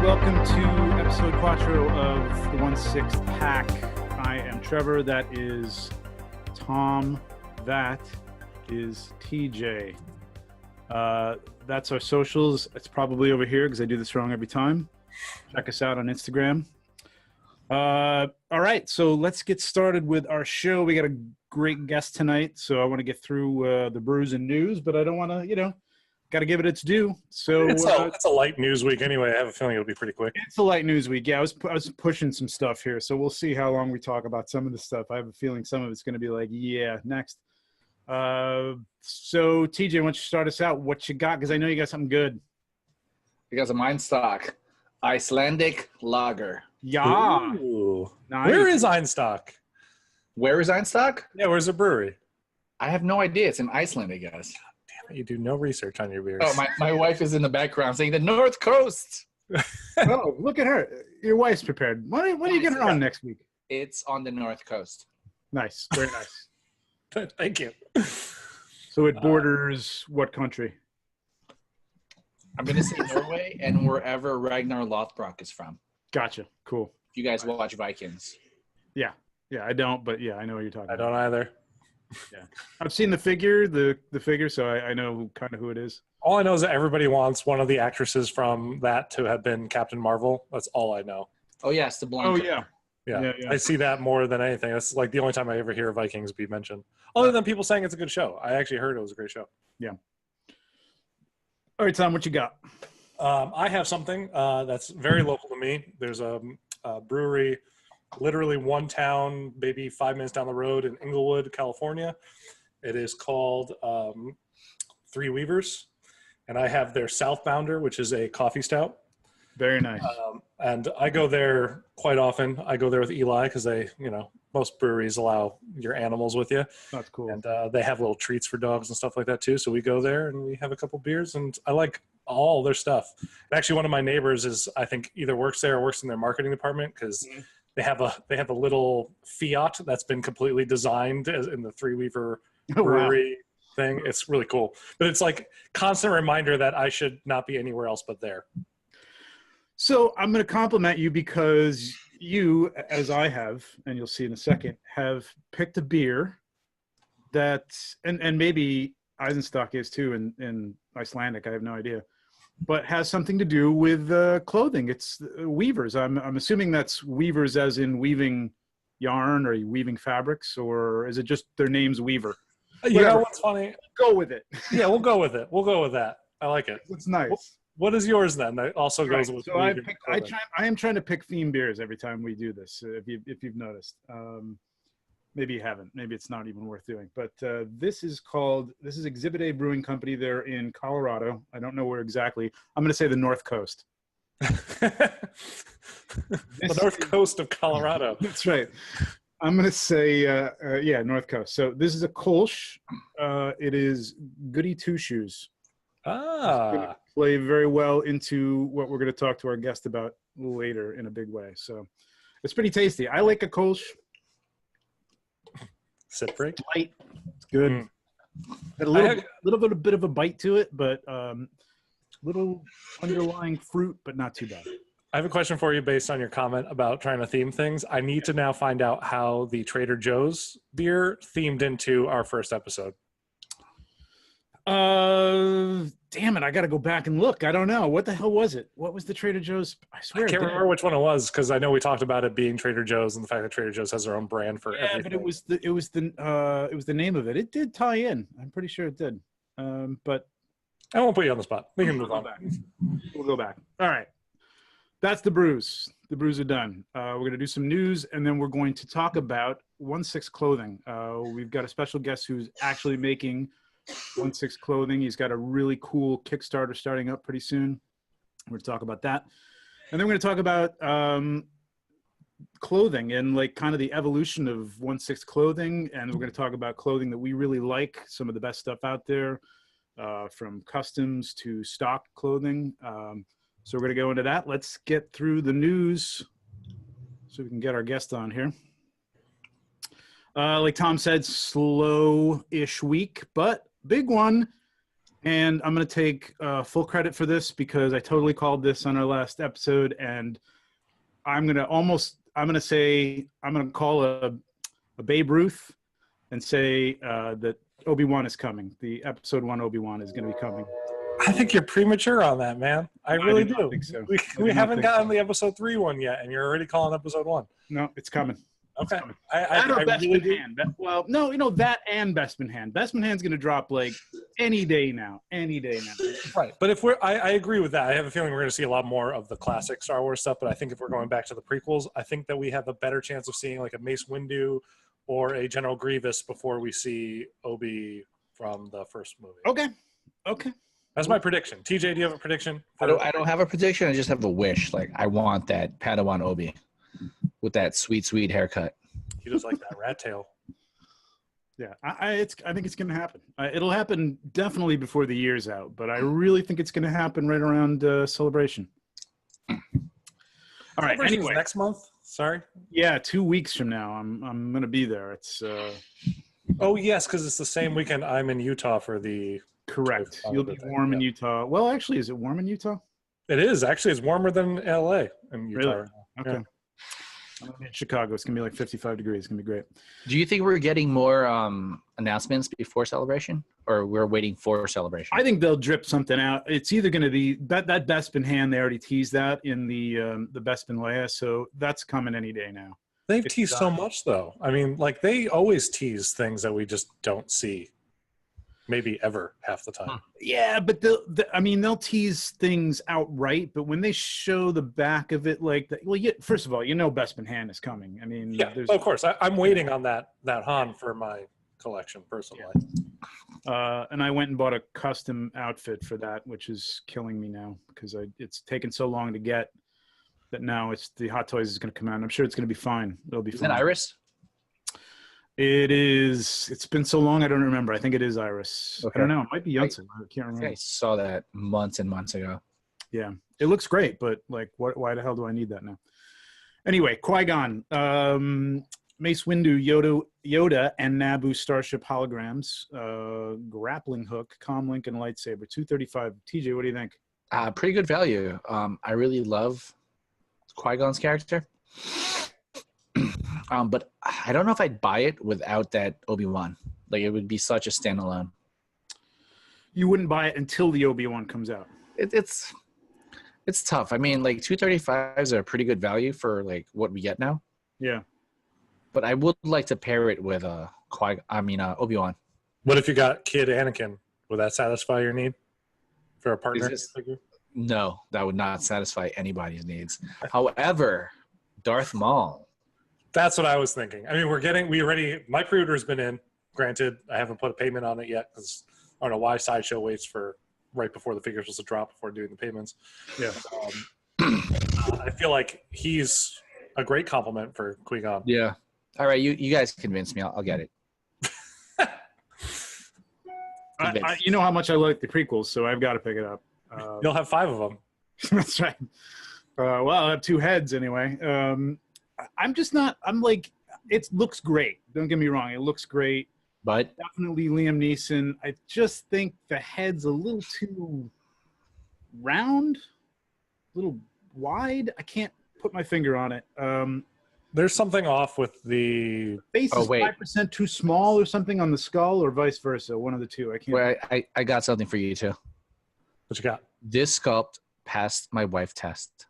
welcome to episode 4 of the 1/6 Pack. I am Trevor, that is Tom, that is TJ. That's our socials. It's probably over here because I do this wrong every time. Check us out on Instagram. All right, so let's get started with our show. We got a great guest tonight, so I want to get through the brews and news, but I don't want to, got to give it its due. So it's a light news week anyway. I have a feeling it'll be pretty quick. It's a light news week. Yeah, I was pushing some stuff here, so we'll see how long we talk about some of the stuff. I have a feeling some of it's going to be like, yeah, next. So TJ, why don't you start us out? What you got? Because I know you got something good. You got some Einstock Icelandic lager. Yeah. Ooh. Nice. Where is Einstock? Where is Einstock? Yeah, where's the brewery? I have no idea. It's in Iceland, I guess. Damn it, you do no research on your beers. Oh, my wife is in the background saying the North Coast. Oh, look at her. Your wife's prepared. When are you getting her on next week? It's on the North Coast. Nice. Very nice. Thank you. So it borders what country? I'm going to say Norway and wherever Ragnar Lothbrok is from. Gotcha. Cool. If you guys watch Vikings. Yeah. Yeah, I don't, but yeah, I know what you're talking about. I don't either. Yeah. I've seen the figure, so I know kind of who it is. All I know is that everybody wants one of the actresses from that to have been Captain Marvel. That's all I know. Oh, yes, the blonde. Oh, girl. yeah. Yeah. I see that more than anything. That's like the only time I ever hear Vikings be mentioned. Other than people saying it's a good show. I actually heard it was a great show. Yeah. All right, Tom, what you got? I have something that's very local to me. There's a brewery literally one town, maybe 5 minutes down the road in Inglewood, California. It is called Three Weavers, and I have their Southbounder, which is a coffee stout. Very nice. And I go there quite often. I go there with Eli because they, most breweries allow your animals with you. That's cool. And they have little treats for dogs and stuff like that too. So we go there and we have a couple beers, and I like all their stuff. And actually, one of my neighbors is, I think, either works there or works in their marketing department because they have a little Fiat that's been completely designed in the Three Weaver brewery thing. It's really cool, but it's like constant reminder that I should not be anywhere else but there. So I'm going to compliment you because you, as I have, and you'll see in a second, have picked a beer that, and maybe Eisenstock is too in Icelandic, I have no idea, but has something to do with clothing. It's weavers. I'm assuming that's weavers as in weaving yarn or weaving fabrics, or is it just their name's Weaver? You know what's funny? Go with it. Yeah, we'll go with it. We'll go with that. I like it. It's nice. What is yours then? That also goes with. So I am trying to pick theme beers every time we do this. If you've noticed, maybe you haven't. Maybe it's not even worth doing. But this is Exhibit A Brewing Company. They're in Colorado. I don't know where exactly. I'm going to say the North Coast. The North Coast of Colorado. That's right. I'm going to say, North Coast. So this is a Kolsch. It is Goody Two Shoes. Ah. Play very well into what we're going to talk to our guest about later in a big way. So it's pretty tasty. I like a Kolsch. Sip break. Light. It's good. Got a bit of a bite to it, but little underlying fruit, but not too bad. I have a question for you based on your comment about trying to theme things. I need to now find out how the Trader Joe's beer themed into our first episode. Damn it, I got to go back and look. I don't know. What the hell was it? What was the Trader Joe's? I swear. I can't remember which one it was because I know we talked about it being Trader Joe's and the fact that Trader Joe's has their own brand for everything. But it was the name of it. It did tie in. I'm pretty sure it did. But I won't put you on the spot. We can move on. We'll go back. All right. That's the brews. The brews are done. We're going to do some news, and then we're going to talk about 1/6 clothing. We've got a special guest who's actually making 1/6 clothing. He's got a really cool Kickstarter starting up pretty soon. We're going to talk about that. And then we're going to talk about clothing and like kind of the evolution of 1/6 clothing. And we're going to talk about clothing that we really like, some of the best stuff out there, from customs to stock clothing. So we're going to go into that. Let's get through the news so we can get our guest on here. Like Tom said, slow-ish week, but big one. And I'm going to take full credit for this because I totally called this on our last episode, and I'm going to call a Babe Ruth and say that Obi-Wan is coming. The episode 1 Obi-Wan is going to be coming. I think you're premature on that, man. I really do. Think so. We haven't gotten the episode 3 one yet, and you're already calling episode 1. No, it's coming. Okay. I really do. Hand. Well, no, that and Bestman Hand. Bestman Hand's going to drop like any day now. Right. But if I agree with that. I have a feeling we're going to see a lot more of the classic Star Wars stuff. But I think if we're going back to the prequels, I think that we have a better chance of seeing like a Mace Windu or a General Grievous before we see Obi from the first movie. Okay. That's my prediction. TJ, do you have a prediction? I don't have a prediction. I just have a wish. Like, I want that Padawan Obi with that sweet, sweet haircut. He just like that rat tail. Yeah, I think it's going to happen. It'll happen definitely before the year's out, but I really think it's going to happen right around Celebration. All right. Anyway, next month. Sorry. Yeah, 2 weeks from now. I'm going to be there. It's. Oh yes, because it's the same weekend I'm in Utah for the. Correct. You'll be warm in Utah. Well, actually, is it warm in Utah? It is. Actually, it's warmer than LA in Utah. Really? Right now. Okay. Yeah. I'm gonna be in Chicago. It's gonna be like 55 degrees. It's gonna be great. Do you think we're getting more announcements before Celebration, or we're waiting for Celebration? I think they'll drip something out. It's either gonna be that Bespin Hand. They already teased that in the Bespin Leia, so that's coming any day now. They've teased so much, though. I mean, like they always tease things that we just don't see. Maybe ever half the time. Yeah, but they'll tease things outright. But when they show the back of it, like that, well, first of all, Bespin Hand is coming. I mean, yeah, of course. I'm waiting on that Han for my collection personally. Yeah. And I went and bought a custom outfit for that, which is killing me now because it's taken so long to get that now it's the Hot Toys is going to come out. And I'm sure it's going to be fine. It'll be fine. Is it Iris? It is. It's been so long. I don't remember. I think it is Iris. Okay. I don't know. It might be Yunsen. I can't remember. I saw that months and months ago. Yeah, it looks great, but like, why the hell do I need that now? Anyway, Qui-Gon, Mace Windu, Yoda, and Naboo starship holograms, grappling hook, comlink, and lightsaber. $235. TJ, what do you think? Pretty good value. I really love Qui-Gon's character. But I don't know if I'd buy it without that Obi-Wan. Like, it would be such a standalone. You wouldn't buy it until the Obi-Wan comes out. It's tough. I mean, like, $235s are a pretty good value for like what we get now. Yeah. But I would like to pair it with Obi-Wan. What if you got Kid Anakin? Would that satisfy your need for a partner figure? No, that would not satisfy anybody's needs. However, Darth Maul. That's what I was thinking. I mean, my pre-order has been in. Granted, I haven't put a payment on it yet because I don't know why Sideshow waits for right before the figures was to drop before doing the payments. Yeah. I feel like he's a great compliment for Qui-Gon. Yeah. All right, you guys convinced me. I'll get it. You know how much I like the prequels, so I've got to pick it up. You'll have 5 of them. That's right. Well, I'll have 2 heads anyway. It looks great. Don't get me wrong. It looks great. But definitely Liam Neeson. I just think the head's a little too round, a little wide. I can't put my finger on it. There's something off with the face is 5% too small or something on the skull, or vice versa. One of the two. I can't. Well, I got something for you too. What you got? This sculpt passed my wife test.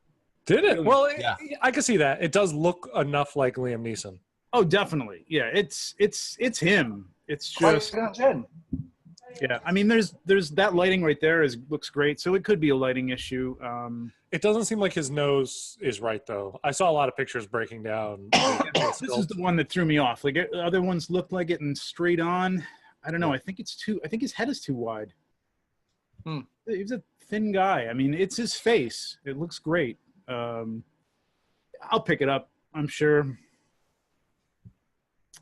Did it? Well, yeah. I can see that. It does look enough like Liam Neeson. Oh, definitely. Yeah, it's him. It's just yeah. I mean, there's that lighting right there looks great. So it could be a lighting issue. It doesn't seem like his nose is right though. I saw a lot of pictures breaking down. This is the one that threw me off. Like other ones looked like it and straight on. I don't know. I think his head is too wide. He's a thin guy. I mean, it's his face. It looks great. I'll pick it up. I'm sure.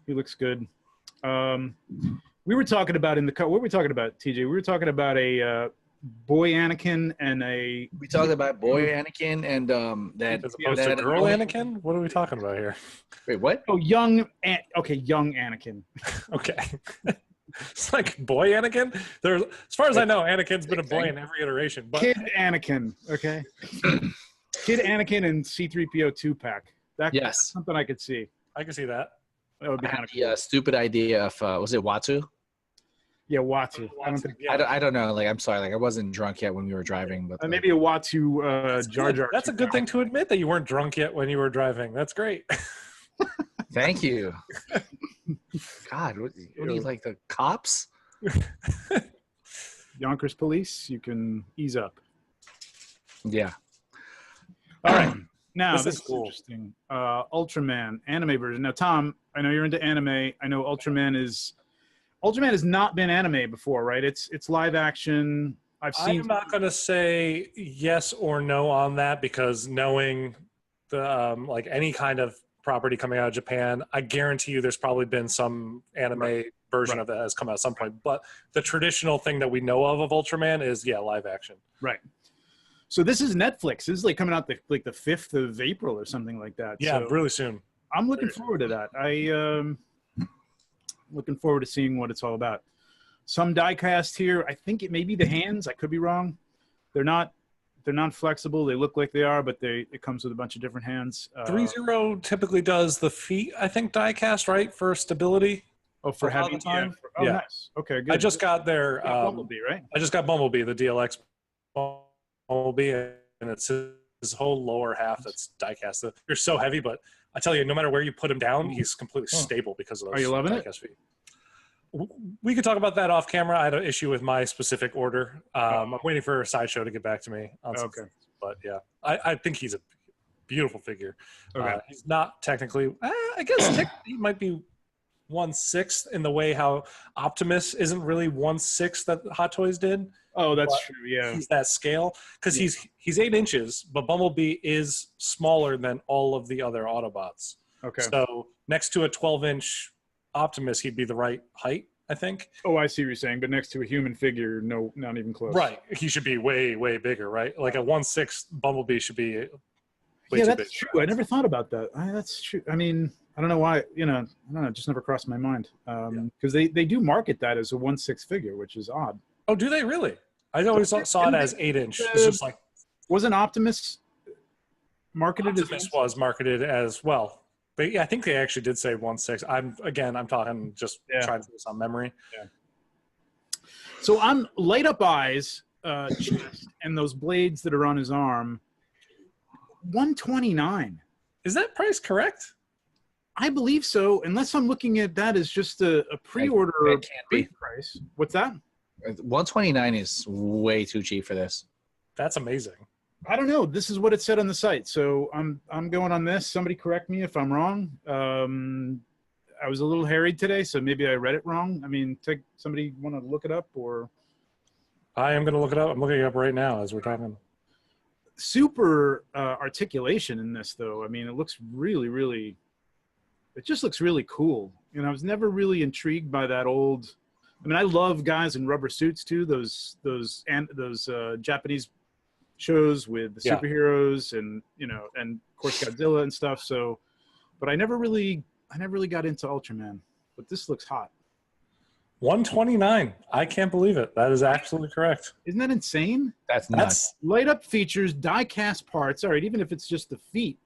He looks good. We were talking about what were we talking about, TJ? We were talking about a boy Anakin and a. We talked about boy Anakin and that. As opposed to girl Anakin. What are we talking about here? Wait, what? Oh, young Anakin. Okay. It's like boy Anakin. There's, as far as I know, Anakin's been a boy in every iteration. But Kid Anakin, okay? Kid Anakin and C-3PO 2-pack. That's something I could see. I can see that. That would be I kind had of cool. the stupid idea of was it Watu? Yeah, Watu. I don't know. Like, I'm sorry. Like, I wasn't drunk yet when we were driving, but Maybe a Watu Jar Jar. That's a good thing to admit that you weren't drunk yet when you were driving. That's great. thank you. God, what do you like, the cops? Yonkers Police, you can ease up. Yeah. All right. Now, This this is is cool. interesting. Ultraman anime version. Now, Tom, I know you're into anime. I know Ultraman has not been anime before, right? It's live action. I'm not going to say yes or no on that because knowing the like any kind of property coming out of Japan, I guarantee you there's probably been some anime version of that has come out at some point. But the traditional thing that we know of Ultraman is live action. Right. So this is Netflix. This is like coming out the 5th of April or something like that. Yeah, so really soon. I'm looking forward to that. Looking forward to seeing what it's all about. Some die cast here. I think it may be the hands. I could be wrong. They're not flexible. They look like they are, but it comes with a bunch of different hands. 3-0 typically does the feet, I think, die cast, right, for stability. Oh, for a lot of heavy the time. Oh, Yeah. nice. Okay, good. I just got their Bumblebee, right? I just got Bumblebee, the DLX Bumblebee, and it's his whole lower half that's die cast. They're so heavy, but I tell you, no matter where you put him down, he's completely stable because of those. Are you loving it? die-cast feet. We could talk about that off camera. I had an issue with my specific order. I'm waiting for Sideshow to get back to me on some things. But yeah, I think he's a beautiful figure. Okay. He's not technically, I guess technically he might be 1/6 in the way how Optimus isn't really 1/6 that Hot Toys did. Oh, that's But true. Yeah. He's that scale because he's 8 inches, but Bumblebee is smaller than all of the other Autobots. Okay. So next to a 12-inch Optimus, he'd be the right height, I think. Oh, I see what you're saying. But next to a human figure, no, not even close. Right. He should be way, way bigger, right? Like a 1/6 Bumblebee should be way too that's big. true. I never thought about that. That's true. I mean, I don't know why. I don't know. It just never crossed my mind. Because they do market that as a 1/6 figure, which is odd. Oh, do they really? I always saw it as 8-inch. It's just like wasn't Optimus marketed Optimus was marketed as well. But yeah, I think they actually did say 1/6. I'm talking just trying to do this on memory. Yeah. So on light up eyes, chest, and those blades that are on his arm, $129. Is that price correct? I believe so, unless I'm looking at that as just a pre-order It can't be. price. What's that? 129 is way too cheap for this. That's amazing. I don't know. This is what it said on the site, so I'm going on this. Somebody correct me if I'm wrong. I was a little harried today, so maybe I read it wrong. I mean, somebody want to look it up or? I am going to look it up. I'm looking it up right now as we're talking. Super articulation in this, though. I mean, it looks really, really. It just looks really cool. I was never really intrigued by that old. I mean, I love guys in rubber suits too. Those Japanese shows with the superheroes and and of course Godzilla and stuff. So, but I never really got into Ultraman. But this looks hot. 129. I can't believe it. That is absolutely correct. Isn't that insane? That's nuts. Light up features, die cast parts. All right, even if it's just the feet,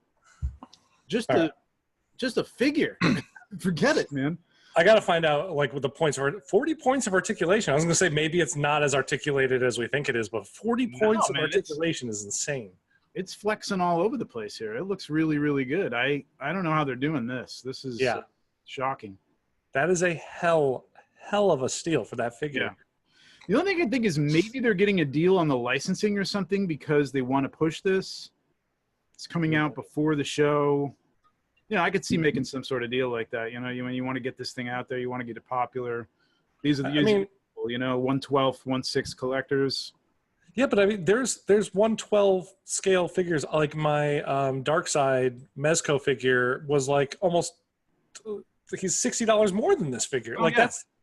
just a figure. Forget it, man. I got to find out, like, with the points, 40 points of articulation. I was going to say maybe it's not as articulated as we think it is, but 40 points of articulation is insane. It's flexing all over the place here. It looks really, really good. I don't know how they're doing this. This is shocking. That is a hell of a steal for that figure. Yeah. The only thing I think is maybe they're getting a deal on the licensing or something because they want to push this. It's coming out before the show. I could see making some sort of deal like that. When you want to get this thing out there, you want to get it popular. These are the usual people, 1/12, 1/6 collectors. Yeah, but I mean, there's 1/12 scale figures. Like my Darkseid Mezco figure was like almost he's $60 more than this figure.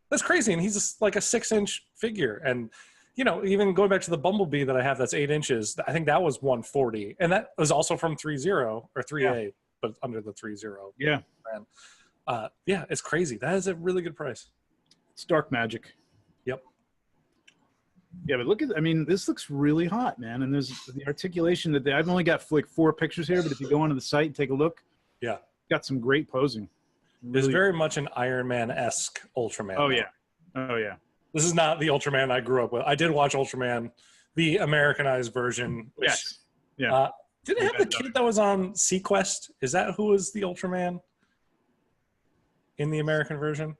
That's crazy, and he's just like a 6-inch figure. And even going back to the Bumblebee that I have, that's 8 inches. I think that was 140, and that was also from 3.0 or 3A. But under the 3.0. Yeah. Brand. It's crazy. That is a really good price. It's dark magic. Yep. Yeah, but look at, I mean, this looks really hot, man. And there's the articulation that I've only got like 4 pictures here, but if you go onto the site and take a look, yeah, got some great posing. It's very much an Iron Man-esque Ultraman. Oh, yeah. Oh, yeah. This is not the Ultraman I grew up with. I did watch Ultraman, the Americanized version. Which, Yes. Yeah. Did it have the kid that was on Sequest? Is that who was the Ultraman in the American version?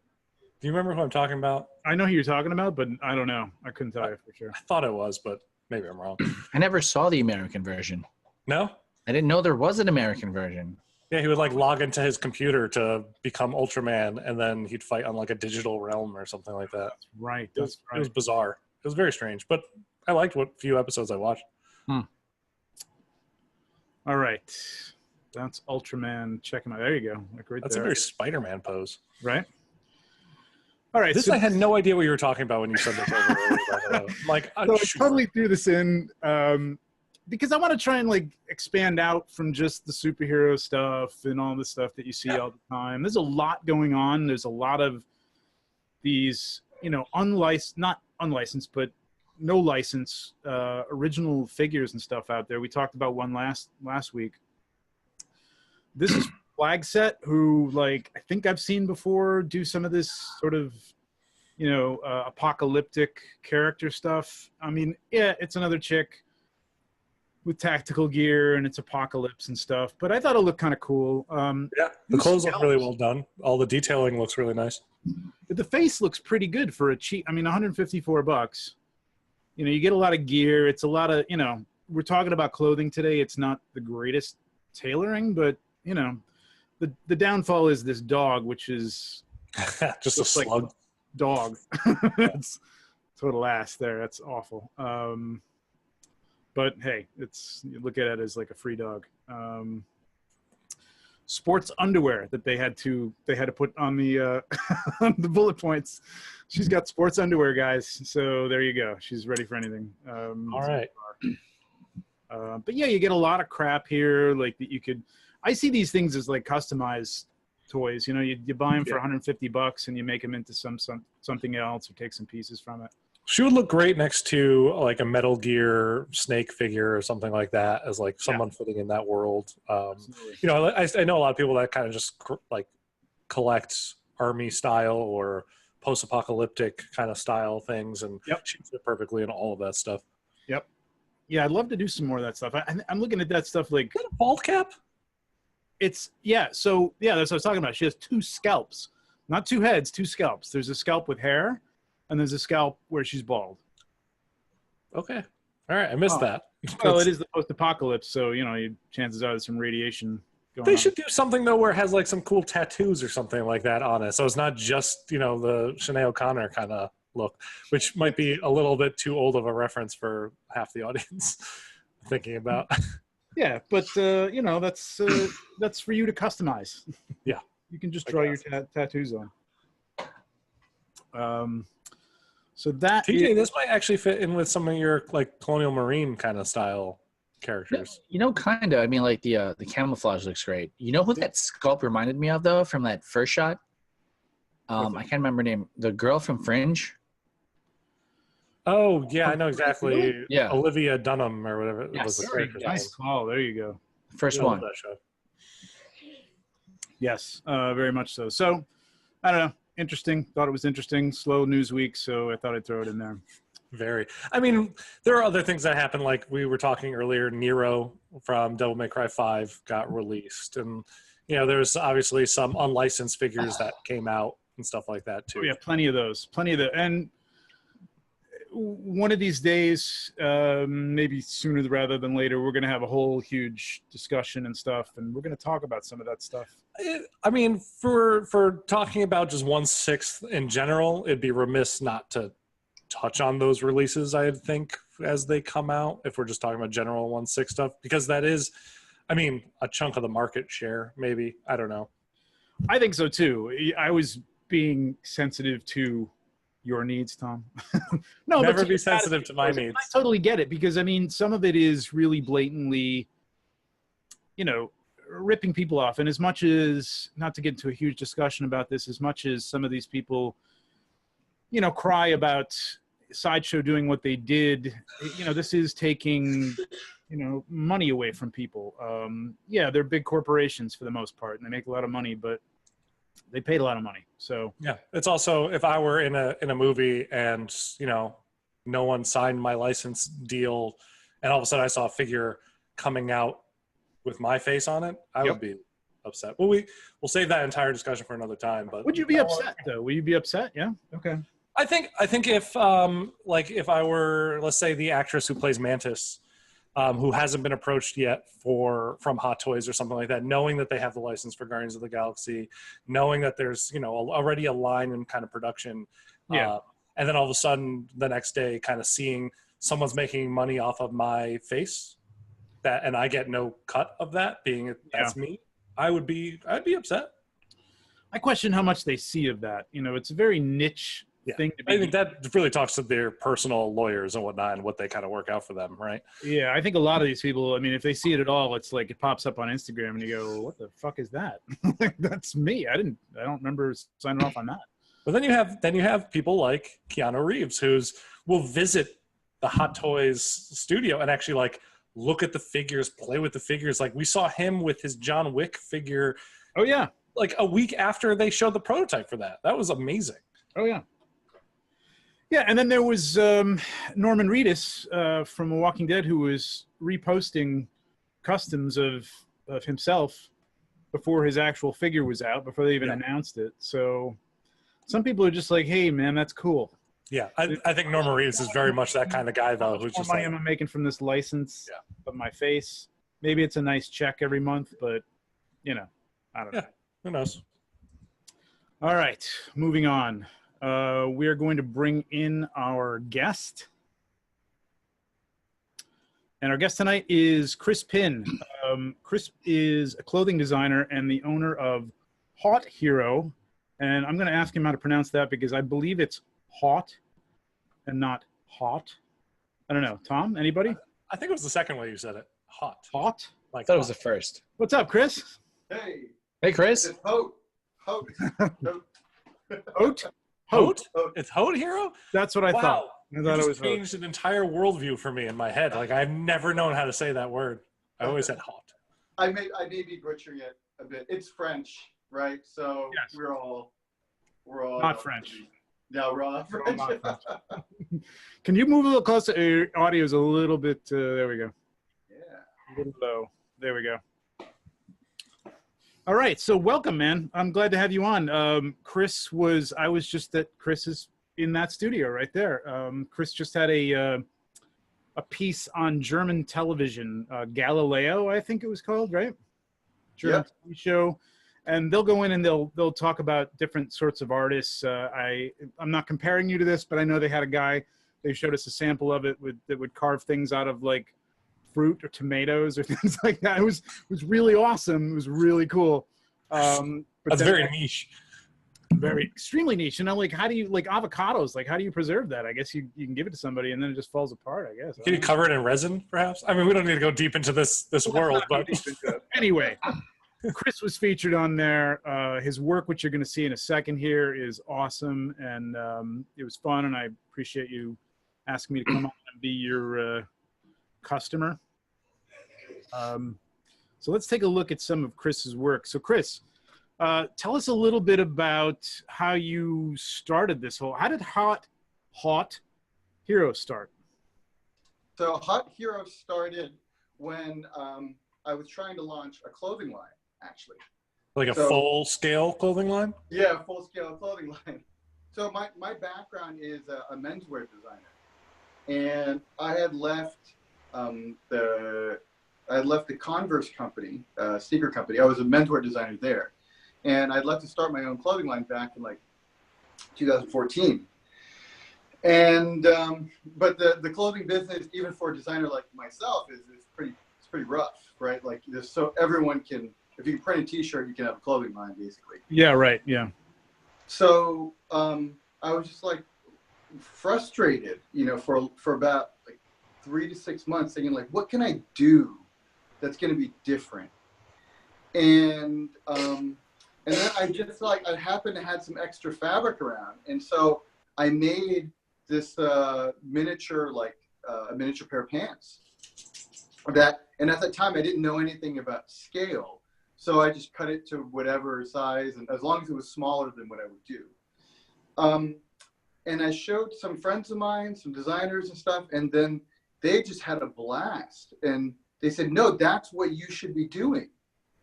Do you remember who I'm talking about? I know who you're talking about, but I don't know. I couldn't tell you for sure. I thought it was, but maybe I'm wrong. I never saw the American version. No? I didn't know there was an American version. Yeah, he would like log into his computer to become Ultraman, and then he'd fight on like a digital realm or something like that. That's right. It was bizarre. It was very strange, but I liked what few episodes I watched. All right. That's Ultraman. Check him out. There you go. Like right That's there. a very Spider-Man pose. Right? All right. This I had no idea what you were talking about when you said this. I'm like, so I totally threw this in because I want to try and like expand out from just the superhero stuff and all the stuff that you see all the time. There's a lot going on. There's a lot of these, you know, not unlicensed, but no license original figures and stuff out there. We talked about one last week. This is Flag Set, who like I think I've seen before do some of this sort of, you know, apocalyptic character stuff. I mean, yeah, it's another chick with tactical gear and it's apocalypse and stuff, but I thought it looked kind of cool. Yeah, the clothes look really well done. All the detailing looks really nice. But the face looks pretty good for a cheap. I mean, $154. You know, you get a lot of gear. It's a lot of, you know, we're talking about clothing today. It's not the greatest tailoring, but you know, the downfall is this dog, which is just a slug. like dog. It's total ass there. That's awful. But hey, you look at it as like a free dog. Sports underwear that they had to put on the on the bullet points. She's got sports underwear, guys. So there you go. She's ready for anything. All right. But yeah, you get a lot of crap here. Like that you could. I see these things as like customized toys. You know, you buy them for $150 and you make them into something else or take some pieces from it. She would look great next to like a Metal Gear Snake figure or something like that, as like someone fitting in that world. You know, I know a lot of people that kind of just like collect army style or post-apocalyptic kind of style things, and she fit perfectly in all of that stuff. Yep. Yeah, I'd love to do some more of that stuff. I'm looking at that stuff like. Is that a bald cap? So that's what I was talking about. She has 2 scalps, not 2 heads, 2 scalps. There's a scalp with hair, and there's a scalp where she's bald. Okay. All right. I missed that. Well, it is the post-apocalypse, so, you know, chances are there's some radiation going on. They should do something, though, where it has, like, some cool tattoos or something like that on it. So it's not just, you know, the Sinead O'Connor kind of look, which might be a little bit too old of a reference for half the audience thinking about. Yeah, but, you know, that's for you to customize. Yeah. You can just draw your tattoos on. So that TJ, this might actually fit in with some of your like Colonial Marine kind of style characters. You know, kind of. I mean, like the camouflage looks great. You know who that sculpt reminded me of though from that first shot? I can't remember her name. The girl from Fringe. Oh yeah, I know exactly. Yeah, Olivia Dunham or whatever was the character's name. Nice call. There you go. First one. That show. Yes, very much so. So I don't know. Interesting. Thought it was interesting. Slow news week, so I thought I'd throw it in there. Very. I mean, there are other things that happen. Like we were talking earlier, Nero from Devil May Cry 5 got released, and you know, there's obviously some unlicensed figures that came out and stuff like that too. Oh, yeah, plenty of those. And one of these days, maybe sooner rather than later, we're going to have a whole huge discussion and stuff, and we're going to talk about some of that stuff. I mean, for talking about just 1/6 in general, it'd be remiss not to touch on those releases, I think, as they come out, if we're just talking about general 1/6 stuff, because that is, I mean, a chunk of the market share, maybe. I don't know. I think so, too. I was being sensitive to your needs, Tom. No, never be sensitive to my needs. I totally get it, because, I mean, some of it is really blatantly, you know, ripping people off. And as much as, not to get into a huge discussion about this, as much as some of these people cry about Sideshow doing what they did. This is taking, money away from people. Yeah, they're big corporations for the most part, and they make a lot of money, but they paid a lot of money. So yeah, it's also, if I were in a movie and no one signed my license deal, and all of a sudden I saw a figure coming out with my face on it, I would be upset. Well, we'll save that entire discussion for another time. But would you be upset though? Would you be upset? Yeah. Okay. I think if if I were, let's say, the actress who plays Mantis, who hasn't been approached yet from Hot Toys or something like that, knowing that they have the license for Guardians of the Galaxy, knowing that there's already a line in kind of production, and then all of a sudden the next day kind of seeing someone's making money off of my face, and I get no cut of that, being that's me, I'd be upset. I question how much they see of that. It's a very niche thing to be. I think that really talks to their personal lawyers and whatnot, and what they kind of work out for them, right? Yeah, I think a lot of these people, if they see it at all, it's like it pops up on Instagram and you go, what the fuck is that? That's me. I don't remember signing off on that. But then you have people like Keanu Reeves, will visit the Hot Toys studio and actually look at the figures, play with the figures. Like, we saw him with his John Wick figure. Oh yeah. Like a week after they showed the prototype for that. That was amazing. Oh yeah. Yeah, and then there was Norman Reedus from Walking Dead, who was reposting customs of himself before his actual figure was out, before they even announced it. So some people are just like, hey man, that's cool. Yeah, I think Norman Reedus is very much that kind of guy, though. Who's just money am I making from this license of my face? Maybe it's a nice check every month, but I don't know. Who knows? All right, moving on. We are going to bring in our guest. And our guest tonight is Chris Pinn. Chris is a clothing designer and the owner of Haute Hero. And I'm going to ask him how to pronounce that because I believe it's Haute and not hot. I don't know. Tom, anybody? I think it was the second way you said it. Hot. Hot? I thought it was the first. What's up, Chris? Hey. Hey, Chris. It's Haute. Haute. Haute? Haute? It's Haute Hero? That's what I thought. I thought it was changed an entire worldview for me in my head. Like, I've never known how to say that word. I always said Haute. I may be butchering it a bit. It's French, right? So we're all not French. Yeah, we're all French. Can you move a little closer? Your audio is a little bit. There we go. Yeah. A little low. There we go. All right. So welcome, man. I'm glad to have you on. I was just at Chris's in that studio right there. Chris just had a piece on German television, Galileo, I think it was called, right? German TV show. And they'll go in and they'll talk about different sorts of artists. I'm not comparing you to this, but I know they had a guy. They showed us a sample of it that would carve things out of like fruit or tomatoes or things like that. It was really awesome. It was really cool. That's very niche. Very extremely niche. And I'm like, how do you like avocados? Like, how do you preserve that? I guess you can give it to somebody and then it just falls apart. I guess. Can you cover it in resin, perhaps? I mean, we don't need to go deep into this world, but anyway. Chris was featured on there. His work, which you're going to see in a second here, is awesome, and it was fun, and I appreciate you asking me to come on and be your customer. So let's take a look at some of Chris's work. So Chris, tell us a little bit about how you started this whole, how did Haute Hero start? So Haute Hero started when I was trying to launch a clothing line. Actually, like a full-scale clothing line? Yeah, full-scale clothing line. So my background is a menswear designer, and I had left the Converse company, sneaker company. I was a menswear designer there, and I'd left to start my own clothing line back in like 2014. And but the clothing business, even for a designer like myself, is pretty rough, right? Like everyone can. If you print a T-shirt, you can have a clothing line, basically. Yeah, right. Yeah. So I was just like frustrated, for about like 3 to 6 months, thinking like, what can I do that's going to be different? And then I just I happened to have some extra fabric around, and so I made this miniature, like a miniature pair of pants. And at that time, I didn't know anything about scale. So I just cut it to whatever size, and as long as it was smaller than what I would do. And I showed some friends of mine, some designers and stuff, and then they just had a blast. And they said, no, that's what you should be doing.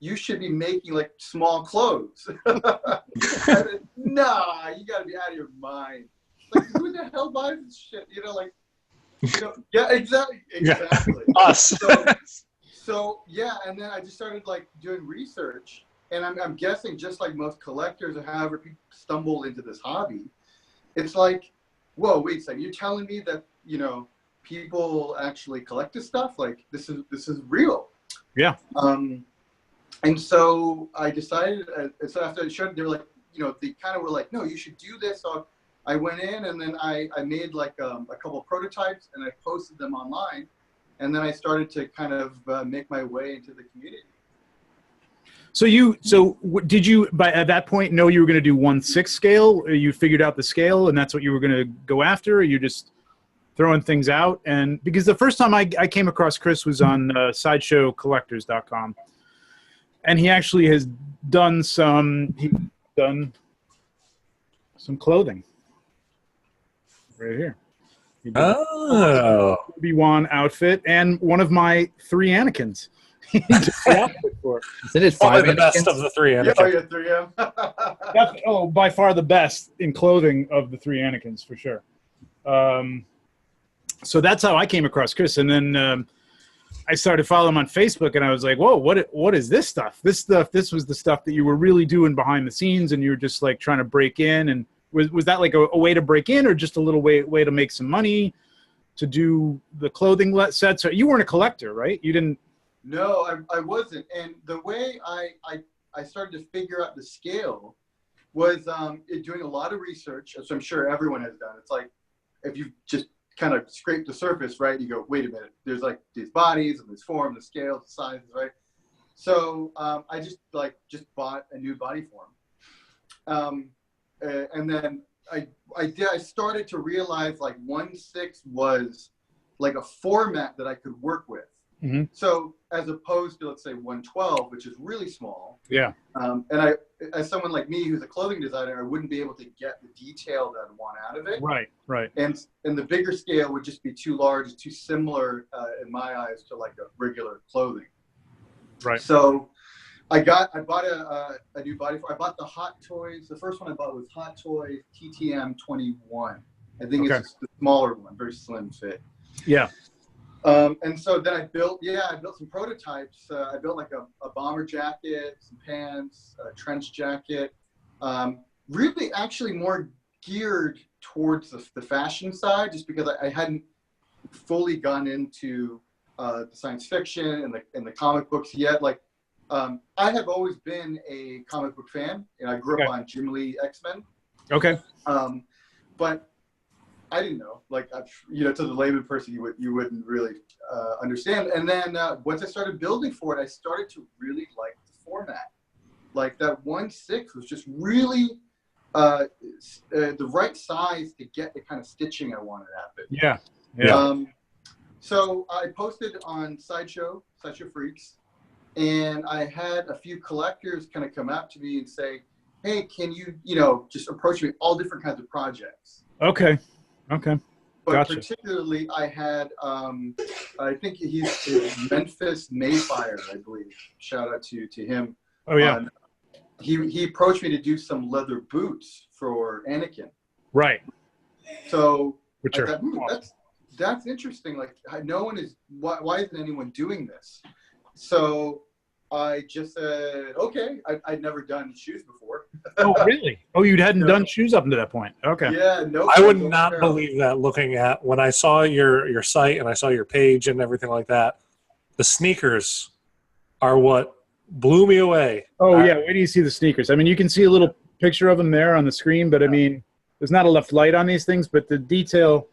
You should be making like small clothes. I said, nah, you gotta be out of your mind. Like, who the hell buys this shit? You know, like, you know, yeah, exactly. Yeah. Us. So yeah, and then I just started like doing research, and I'm guessing just like most collectors or however people stumble into this hobby, it's like, whoa, wait a second, you're telling me that, you know, people actually collect this stuff? Like, this is real. Yeah. And so I decided, so after I showed, they were like, you know, they kind of were like, no, you should do this. So I went in, and then I made like a couple of prototypes, and I posted them online. And then I started to kind of make my way into the community. So did you, at that point, know you were going to do 1/6 scale? Or you figured out the scale, and that's what you were going to go after? Or you just throwing things out? And because the first time I came across Chris was on SideshowCollectors.com, and he actually has done some clothing right here. Oh, Obi-Wan outfit and one of my 3 Anakins. He did the outfit for it. Is it probably 5 the best Anakins? of the 3 Yeah, Anakin. yeah, 3M. By far the best in clothing of the 3 Anakins, for sure. So that's how I came across Chris. And then I started following him on Facebook, and I was like, whoa, what is this stuff? This was the stuff that you were really doing behind the scenes, and you were just like trying to break in. And was that like a way to break in, or just a little way to make some money to do the clothing sets? You weren't a collector, right? You didn't. No, I wasn't. And the way I started to figure out the scale was doing a lot of research, as I'm sure everyone has done. It's like, if you just kind of scrape the surface, right, you go, wait a minute, there's like these bodies and this form, the scales, the sizes, right? So I just bought a new body form. And then I started to realize like 1/6 was like a format that I could work with. Mm-hmm. So as opposed to, let's say, 1/12, which is really small. Yeah. And as someone like me who's a clothing designer, I wouldn't be able to get the detail that I'd want out of it. Right. And the bigger scale would just be too large, too similar in my eyes to like a regular clothing. Right. So I bought a new body form. I bought the Hot Toys. The first one I bought was Hot Toys TTM 21. I think it's the smaller one, very slim fit. Yeah. And so then I built some prototypes. I built like a bomber jacket, some pants, a trench jacket. Really, actually more geared towards the fashion side, just because I hadn't fully gone into the science fiction and the comic books yet. Like, I have always been a comic book fan, and I grew up on Jim Lee X-Men. Okay. But I didn't know, like, you know, to the layman person, you wouldn't really understand. And then once I started building for it, I started to really like the format. Like, that 1/6 was just really the right size to get the kind of stitching I wanted out of it. Yeah. So I posted on Sideshow Freaks, and I had a few collectors kind of come out to me and say, hey, can you, just approach me all different kinds of projects. Okay. But Gotcha. particularly, I had, I think he's Memphis Mayfire, I believe. Shout out to him. Oh, yeah. He approached me to do some leather boots for Anakin. Right. So Which I are thought, awesome. that's interesting. Like, no one is, why isn't anyone doing this? So I just said, okay. I'd never done shoes before. Oh, really? Oh, you hadn't done shoes up to that point. Okay. Yeah, no. I would not believe that looking at when I saw your site and I saw your page and everything like that. The sneakers are what blew me away. Oh, yeah. Where do you see the sneakers? I mean, you can see a little picture of them there on the screen, but I mean, there's not enough light on these things, but the detail,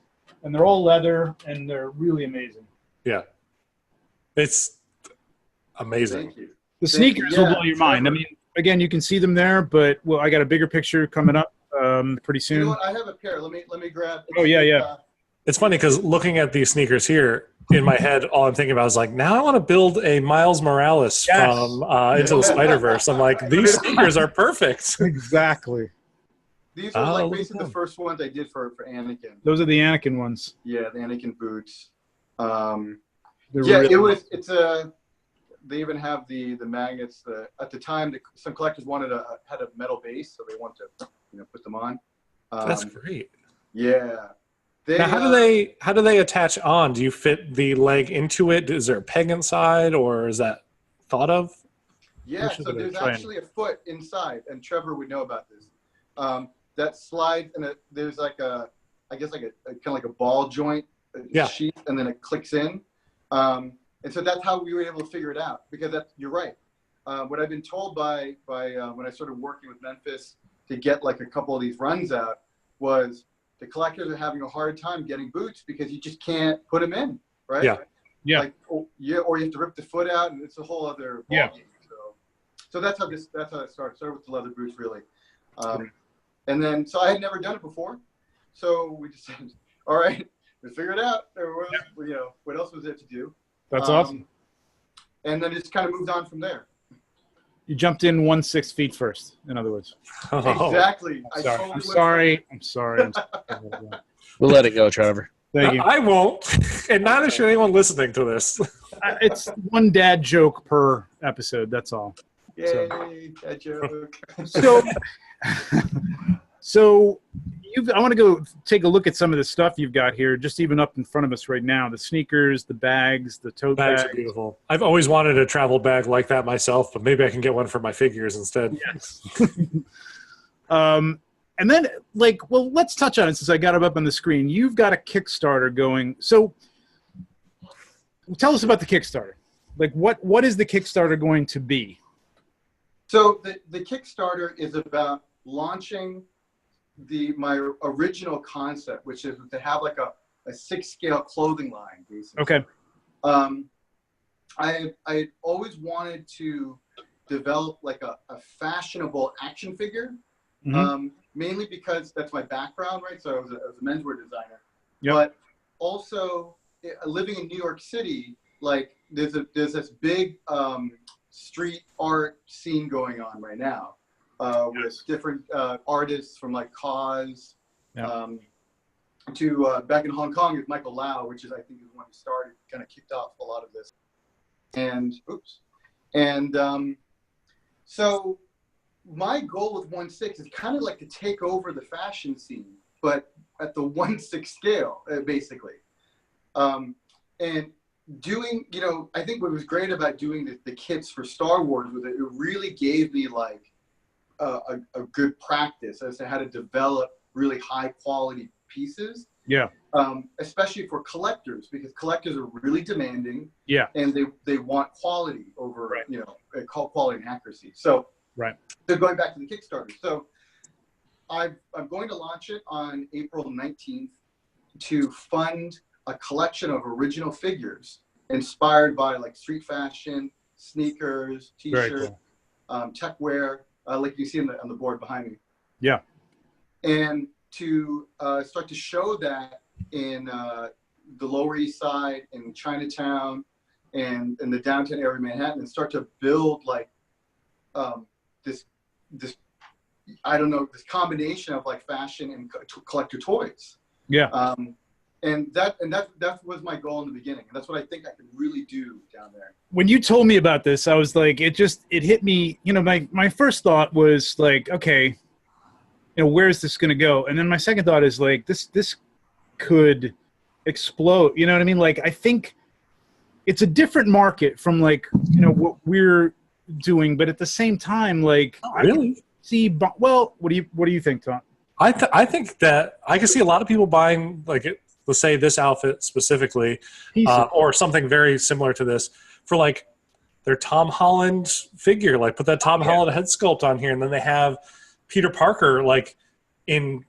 and they're all leather, and they're really amazing. Yeah. It's amazing. Thank you. The sneakers will blow your mind. I mean, again, you can see them there, but I got a bigger picture coming up pretty soon. You know what? I have a pair. Let me grab. Oh, yeah. It's funny because looking at these sneakers here in my head, all I'm thinking about is like, now I want to build a Miles Morales from Into the Spider-Verse. I'm like, these sneakers are perfect. Exactly. These are like basically the first ones I did for Anakin. Those are the Anakin ones. Yeah, the Anakin boots. They even have the magnets. At the time, some collectors had a metal base, so they want to put them on. That's great. Yeah. Now, how do they attach on? Do you fit the leg into it? Is there a peg inside, or is that thought of? Yeah, so there's actually a foot inside, and Trevor would know about this. That slides, and there's like a kind of like a ball joint sheath, and then it clicks in. And so that's how we were able to figure it out, because you're right. What I've been told by when I started working with Memphis to get like a couple of these runs out was the collectors are having a hard time getting boots because you just can't put them in, right? Yeah. Like, or you have to rip the foot out, and it's a whole other ballgame. So that's how it started. Started with the leather boots, really. And then, so I had never done it before. So we just said, all right, we figured it out. What else was there to do? That's awesome. And then just kind of moved on from there. You jumped in 1/6 feet first, in other words. Exactly. I'm sorry. We'll let it go, Trevor. Thank you. I won't. And neither should anyone listeing to this. It's one dad joke per episode. That's all. Yay, dad joke. So I want to go take a look at some of the stuff you've got here, just even up in front of us right now. The sneakers, the bags, the tote bags. Bags are beautiful. I've always wanted a travel bag like that myself, but maybe I can get one for my figures instead. Yes. And then, let's touch on it since I got it up on the screen. You've got a Kickstarter going. So tell us about the Kickstarter. Like, what is the Kickstarter going to be? So the Kickstarter is about launching my original concept, which is to have like a 6-scale clothing line, basically. Okay. I always wanted to develop like a fashionable action figure, mainly because that's my background, right? So I was a menswear designer. Yep. But also living in New York City, like there's this big street art scene going on right now. With different artists from like Cause to back in Hong Kong is Michael Lau, which is I think is the one who started, kind of kicked off a lot of this. So my goal with 1/6 is kind of like to take over the fashion scene, but at the 1/6 scale, basically. And doing, I think what was great about doing the kits for Star Wars was that it really gave me like a good practice as to how to develop really high quality pieces. Yeah. Especially for collectors, because collectors are really demanding. Yeah. And they want quality over, quality and accuracy. So, So going back to the Kickstarter. So I'm going to launch it on April 19th to fund a collection of original figures inspired by like street fashion, sneakers, t-shirts, tech wear, like you see on the board behind me. Yeah. And to start to show that in the Lower East Side, in Chinatown, and in the downtown area of Manhattan, and start to build like this combination of like fashion and collector toys. Yeah. And that was my goal in the beginning, and that's what I think I can really do down there. When you told me about this, I was like, it hit me. My first thought was like, okay, where's this going to go? And then my second thought is like, this could explode. You know what I mean? Like, I think it's a different market from like, what we're doing, but at the same time, like, really what do you think, Tom? I think that I can see a lot of people buying like let's say this outfit specifically, or something very similar to this for like their Tom Holland figure. Like put that Tom Holland head sculpt on here, and then they have Peter Parker like in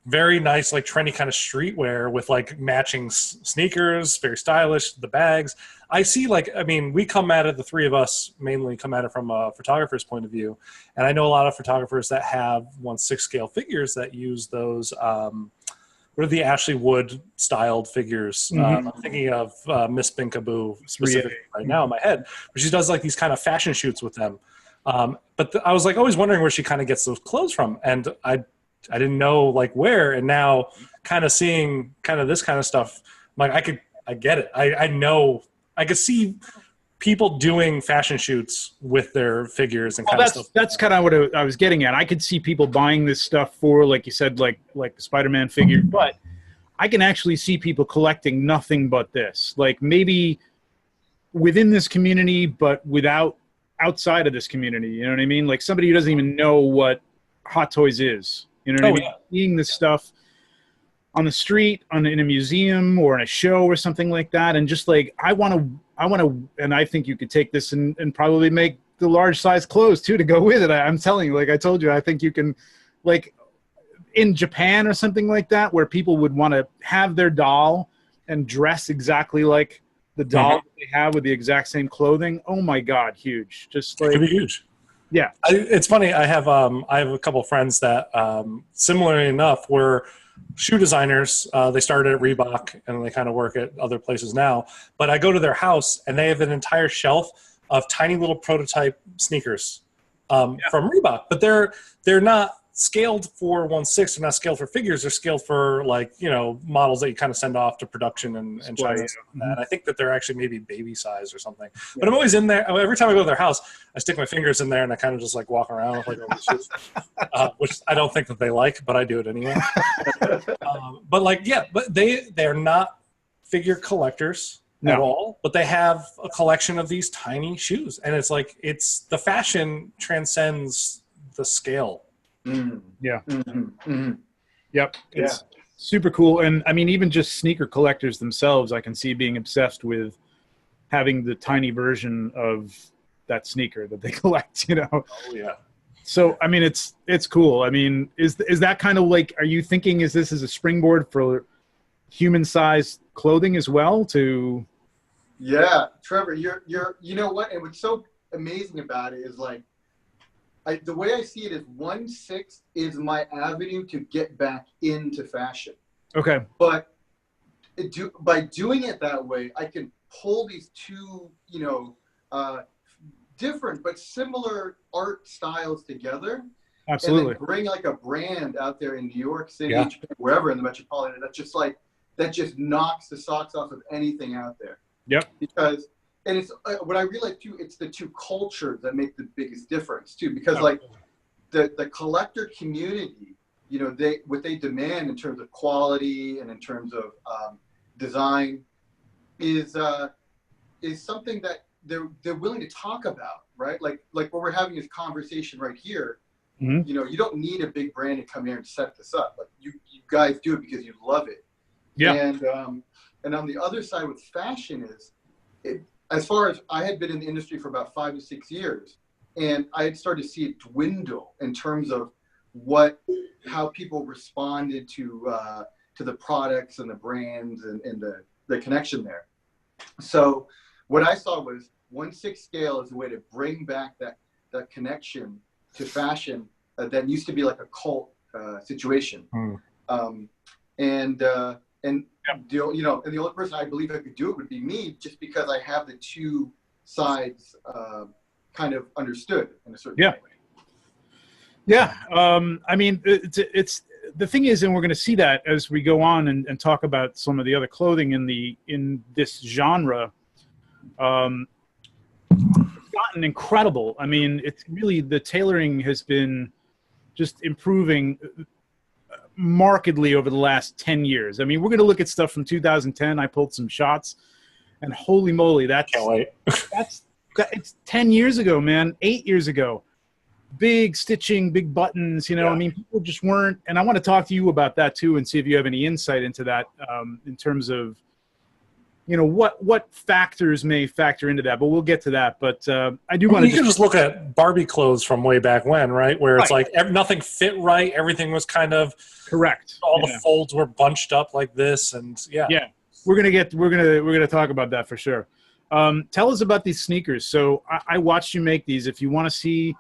very nice, like trendy kind of streetwear with like matching sneakers, very stylish, the bags. I see, like, I mean, we come at it, the three of us mainly come at it from a photographer's point of view. And I know a lot of photographers that have 1/6 scale figures that use those, what are the Ashley Wood styled figures? I'm thinking of Miss Binkaboo specifically right now in my head, where she does like these kind of fashion shoots with them. But I was like always wondering where she kind of gets those clothes from. And I didn't know like where, and now kind of seeing kind of this kind of stuff, like I get it. I know, I could see people doing fashion shoots with their figures and kind of stuff. That's kind of what I was getting at. I could see people buying this stuff for, like you said, like the Spider-Man figure, but I can actually see people collecting nothing but this, like maybe within this community, but outside of this community. You know what I mean? Like somebody who doesn't even know what Hot Toys is. You know what I mean? Yeah. Seeing this stuff on the street, in a museum or in a show or something like that, and just like I want to, and I think you could take this and probably make the large size clothes too to go with it. I'm telling you, like I told you, I think you can, like in Japan or something like that, where people would want to have their doll and dress exactly like the doll that they have with the exact same clothing. Oh my God, huge! Just like it could be huge. Yeah, it's funny. I have a couple of friends that, similarly enough, were shoe designers. They started at Reebok and they kind of work at other places now. But I go to their house and they have an entire shelf of tiny little prototype sneakers from Reebok. But they're not scaled for 1/6. They're not scaled for figures. They're scaled for, like, you know, models that you kind of send off to production and China. And I think that they're actually maybe baby size or something. Yeah. But I'm always in there. Every time I go to their house, I stick my fingers in there and I kind of just like walk around with like all these shoes, which I don't think that they like, but I do it anyway. But like, yeah, but they're not figure collectors at all, but they have a collection of these tiny shoes. And it's like, the fashion transcends the scale. Yeah. Yep. It's super cool. And I mean, even just sneaker collectors themselves, I can see being obsessed with having the tiny version of that sneaker that they collect, you know? Oh yeah. So, I mean, it's cool. I mean, is that kind of like, are you thinking, is this as a springboard for human sized clothing as well to? Yeah, Trevor, you're you know what? And what's so amazing about it is like, the way I see it is 1/6 is my avenue to get back into fashion. Okay. But by doing it that way, I can pull these two, you know, different but similar art styles together. Absolutely. And then bring like a brand out there in New York City, Japan, wherever in the metropolitan, that just knocks the socks off of anything out there. Yep. Because. And it's what I realized too. It's the two cultures that make the biggest difference too. Because like the collector community, you know, what they demand in terms of quality and in terms of design is something that they're willing to talk about, right? Like what we're having this conversation right here. You know, you don't need a big brand to come here and set this up. Like you guys do it because you love it. Yeah. And on the other side with fashion is as far as I had been in the industry for about 5 to 6 years, and I had started to see it dwindle in terms of how people responded to the products and the brands and the connection there. So what I saw was 1/6 scale as a way to bring back that connection to fashion that used to be like a cult situation. And the only person I believe I could do it would be me, just because I have the two sides kind of understood in a certain way. Yeah. I mean, it's the thing is, and we're going to see that as we go on and talk about some of the other clothing in this genre. It's gotten incredible. I mean, it's really, the tailoring has been just improving markedly over the last 10 years. I mean, we're going to look at stuff from 2010. I pulled some shots, and holy moly, can't wait. It's 10 years ago, man, 8 years ago. Big stitching, big buttons, you know. I mean, people just weren't, and I want to talk to you about that too and see if you have any insight into that in terms of what factors may factor into that, but we'll get to that. But I do want to. You can just look at Barbie clothes from way back when, right? Where it's like nothing fit right, everything was kind of correct. All the folds were bunched up like this, and we're gonna talk about that for sure. Tell us about these sneakers. So I watched you make these. If you want to see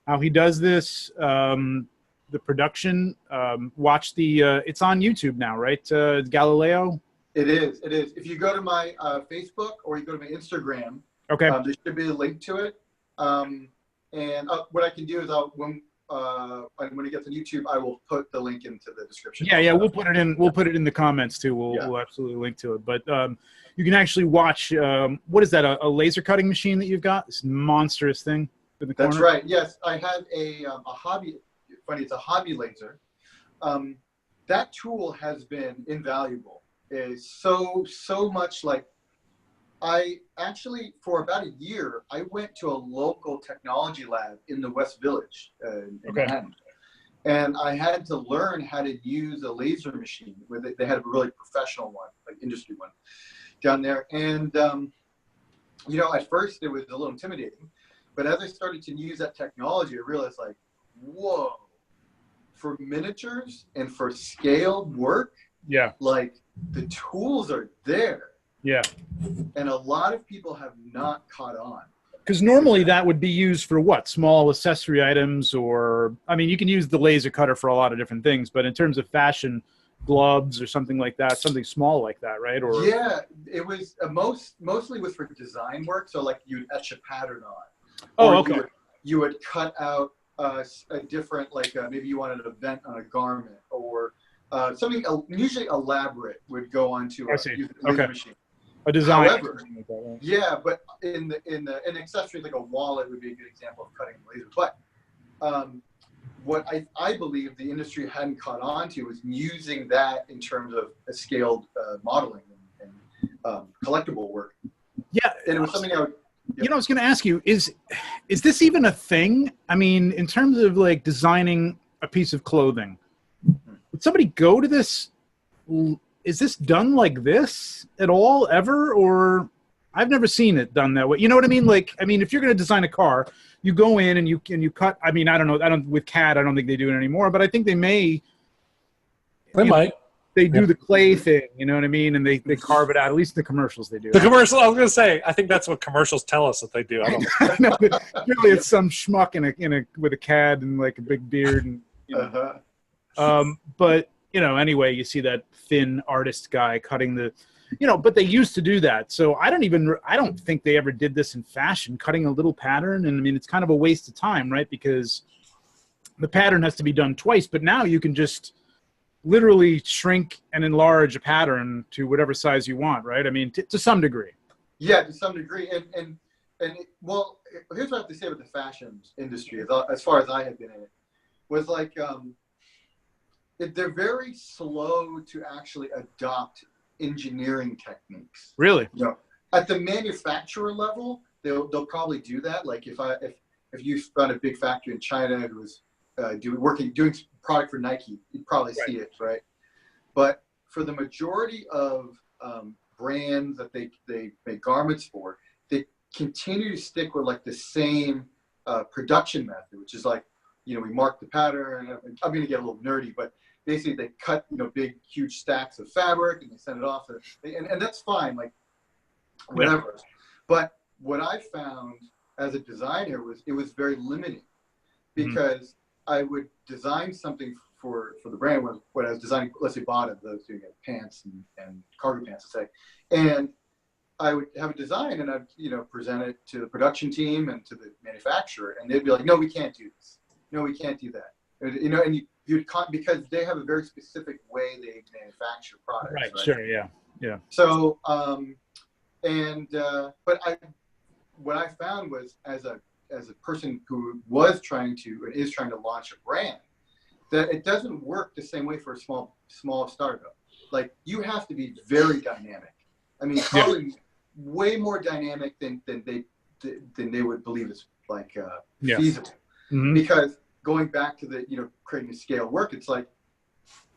how he does this, the production, watch the. It's on YouTube now, right? Galileo. It is. If you go to my Facebook or you go to my Instagram, okay, there should be a link to it. And what I can do is when it gets on YouTube, I will put the link into the description. Yeah, we'll put it in. We'll put it in the comments too. We'll absolutely link to it. But you can actually watch. What is that? A laser cutting machine that you've got? This monstrous thing in the corner. That's right. Yes, I have a hobby. Funny, it's a hobby laser. That tool has been invaluable. Is so much like I actually for about a year I went to a local technology lab in the West Village in Manhattan, and I had to learn how to use a laser machine. Where they had a really professional one, like industry one, down there. And at first it was a little intimidating, but as I started to use that technology, I realized like, whoa, for miniatures and for scaled work, like. The tools are there. Yeah. And a lot of people have not caught on. Because normally that would be used for what? Small accessory items, or, I mean, you can use the laser cutter for a lot of different things, but in terms of fashion, gloves or something like that, something small like that, right? Or yeah, it was mostly was for design work. So like you'd etch a pattern on. Oh, okay. You would cut out a different, like maybe you wanted a vent on a garment, or something usually elaborate would go onto a laser machine. A design. However, but in an accessory like a wallet would be a good example of cutting laser. But what I believe the industry hadn't caught on to was using that in terms of a scaled modeling and collectible work. Yeah, and it was something I would. I was going to ask you, is this even a thing? I mean, in terms of like designing a piece of clothing. Would somebody go to this? Is this done like this at all ever? Or I've never seen it done that way. You know what I mean? Like, I mean, if you're going to design a car, you go in and you cut. I mean, I don't know. With CAD, I don't think they do it anymore, but I think they may. They might. They do the clay thing, you know what I mean? And they carve it out. At least the commercials they do. The commercial, I was going to say, I think that's what commercials tell us that they do. I don't know. Really, it's some schmuck with a CAD and like a big beard and. But anyway, you see that thin artist guy cutting the, but they used to do that. So I don't think they ever did this in fashion, cutting a little pattern. And I mean, it's kind of a waste of time, right? Because the pattern has to be done twice, but now you can just literally shrink and enlarge a pattern to whatever size you want, right? I mean, to some degree. Yeah, to some degree. And well, here's what I have to say about the fashion industry, as far as I have been in it, was like, they're very slow to actually adopt engineering techniques. Really? At the manufacturer level, they'll probably do that. Like if you found a big factory in China who was doing product for Nike, you'd probably see it, right? But for the majority of brands that they make garments for, they continue to stick with like the same production method, which is like, we mark the pattern. I'm going to get a little nerdy, but basically they cut, big, huge stacks of fabric and they send it off. And that's fine, like whatever. Yeah. But what I found as a designer was it was very limiting, because I would design something for the brand when I was designing, let's say bottoms, I was doing pants and cargo pants, let's say. And I would have a design and I'd, present it to the production team and to the manufacturer, and they'd be like, no, we can't do this. No, we can't do that. And because they have a very specific way they manufacture products. Right. Sure. Yeah. So, but what I found was as a person who was trying to and is trying to launch a brand, that it doesn't work the same way for a small startup. Like you have to be very dynamic. I mean, probably way more dynamic than they would believe is like feasible. Mm-hmm. Because going back to the creating a scale work, it's like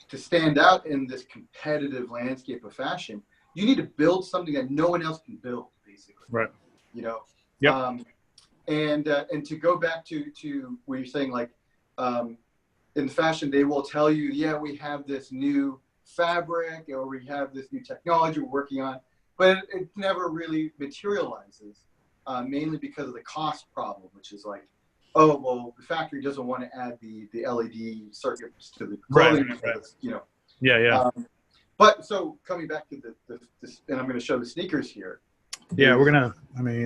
to stand out in this competitive landscape of fashion, you need to build something that no one else can build, basically. Right. You know. Yep. And to go back to where you're saying, like, in fashion, they will tell you, yeah, we have this new fabric or we have this new technology we're working on, but it never really materializes, mainly because of the cost problem, which is like, oh, well, the factory doesn't want to add the LED circuits to the clothing, Right. you know. Yeah. But so coming back to this, and I'm going to show the sneakers here. Yeah, we're gonna. Let me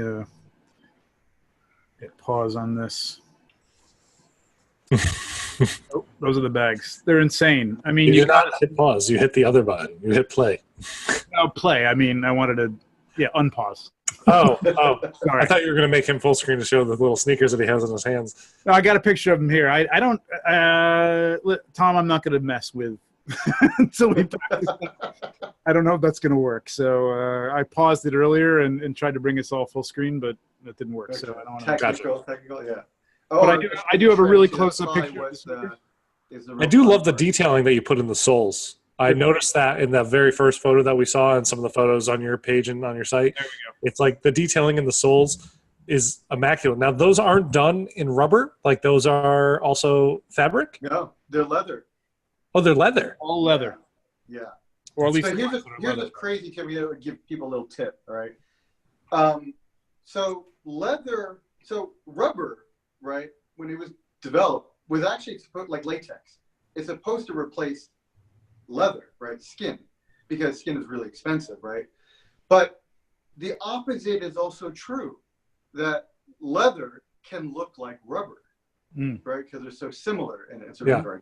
hit pause on this. Oh, those are the bags. They're insane. I mean, You you did not hit pause. You hit the other button. You hit play. play. I mean, I wanted to, unpause. Oh, Sorry. I thought you were going to make him full screen to show the little sneakers that he has in his hands. No, I got a picture of him here. I don't, Tom, I'm not going to mess with until we practice. I don't know if that's going to work. So I paused it earlier and tried to bring us all full screen, but that didn't work. Okay. So I don't want to. Technical, yeah. But I do have a really close-up picture. I do love the detailing that you put in the soles. I noticed that in that very first photo that we saw and some of the photos on your page and on your site. There we go. It's like the detailing in the soles is immaculate. Now, those aren't done in rubber. Like, those are also fabric? No, they're leather. Oh, they're leather. All leather. Yeah. Or at least. So here's a crazy tip. We gotta give people a little tip, all right? So rubber, right, when it was developed, was actually supposed, like latex. It's supposed to replace leather, right? Skin, because skin is really expensive, right? But the opposite is also true, that leather can look like rubber, right? Because they're so similar in its regard.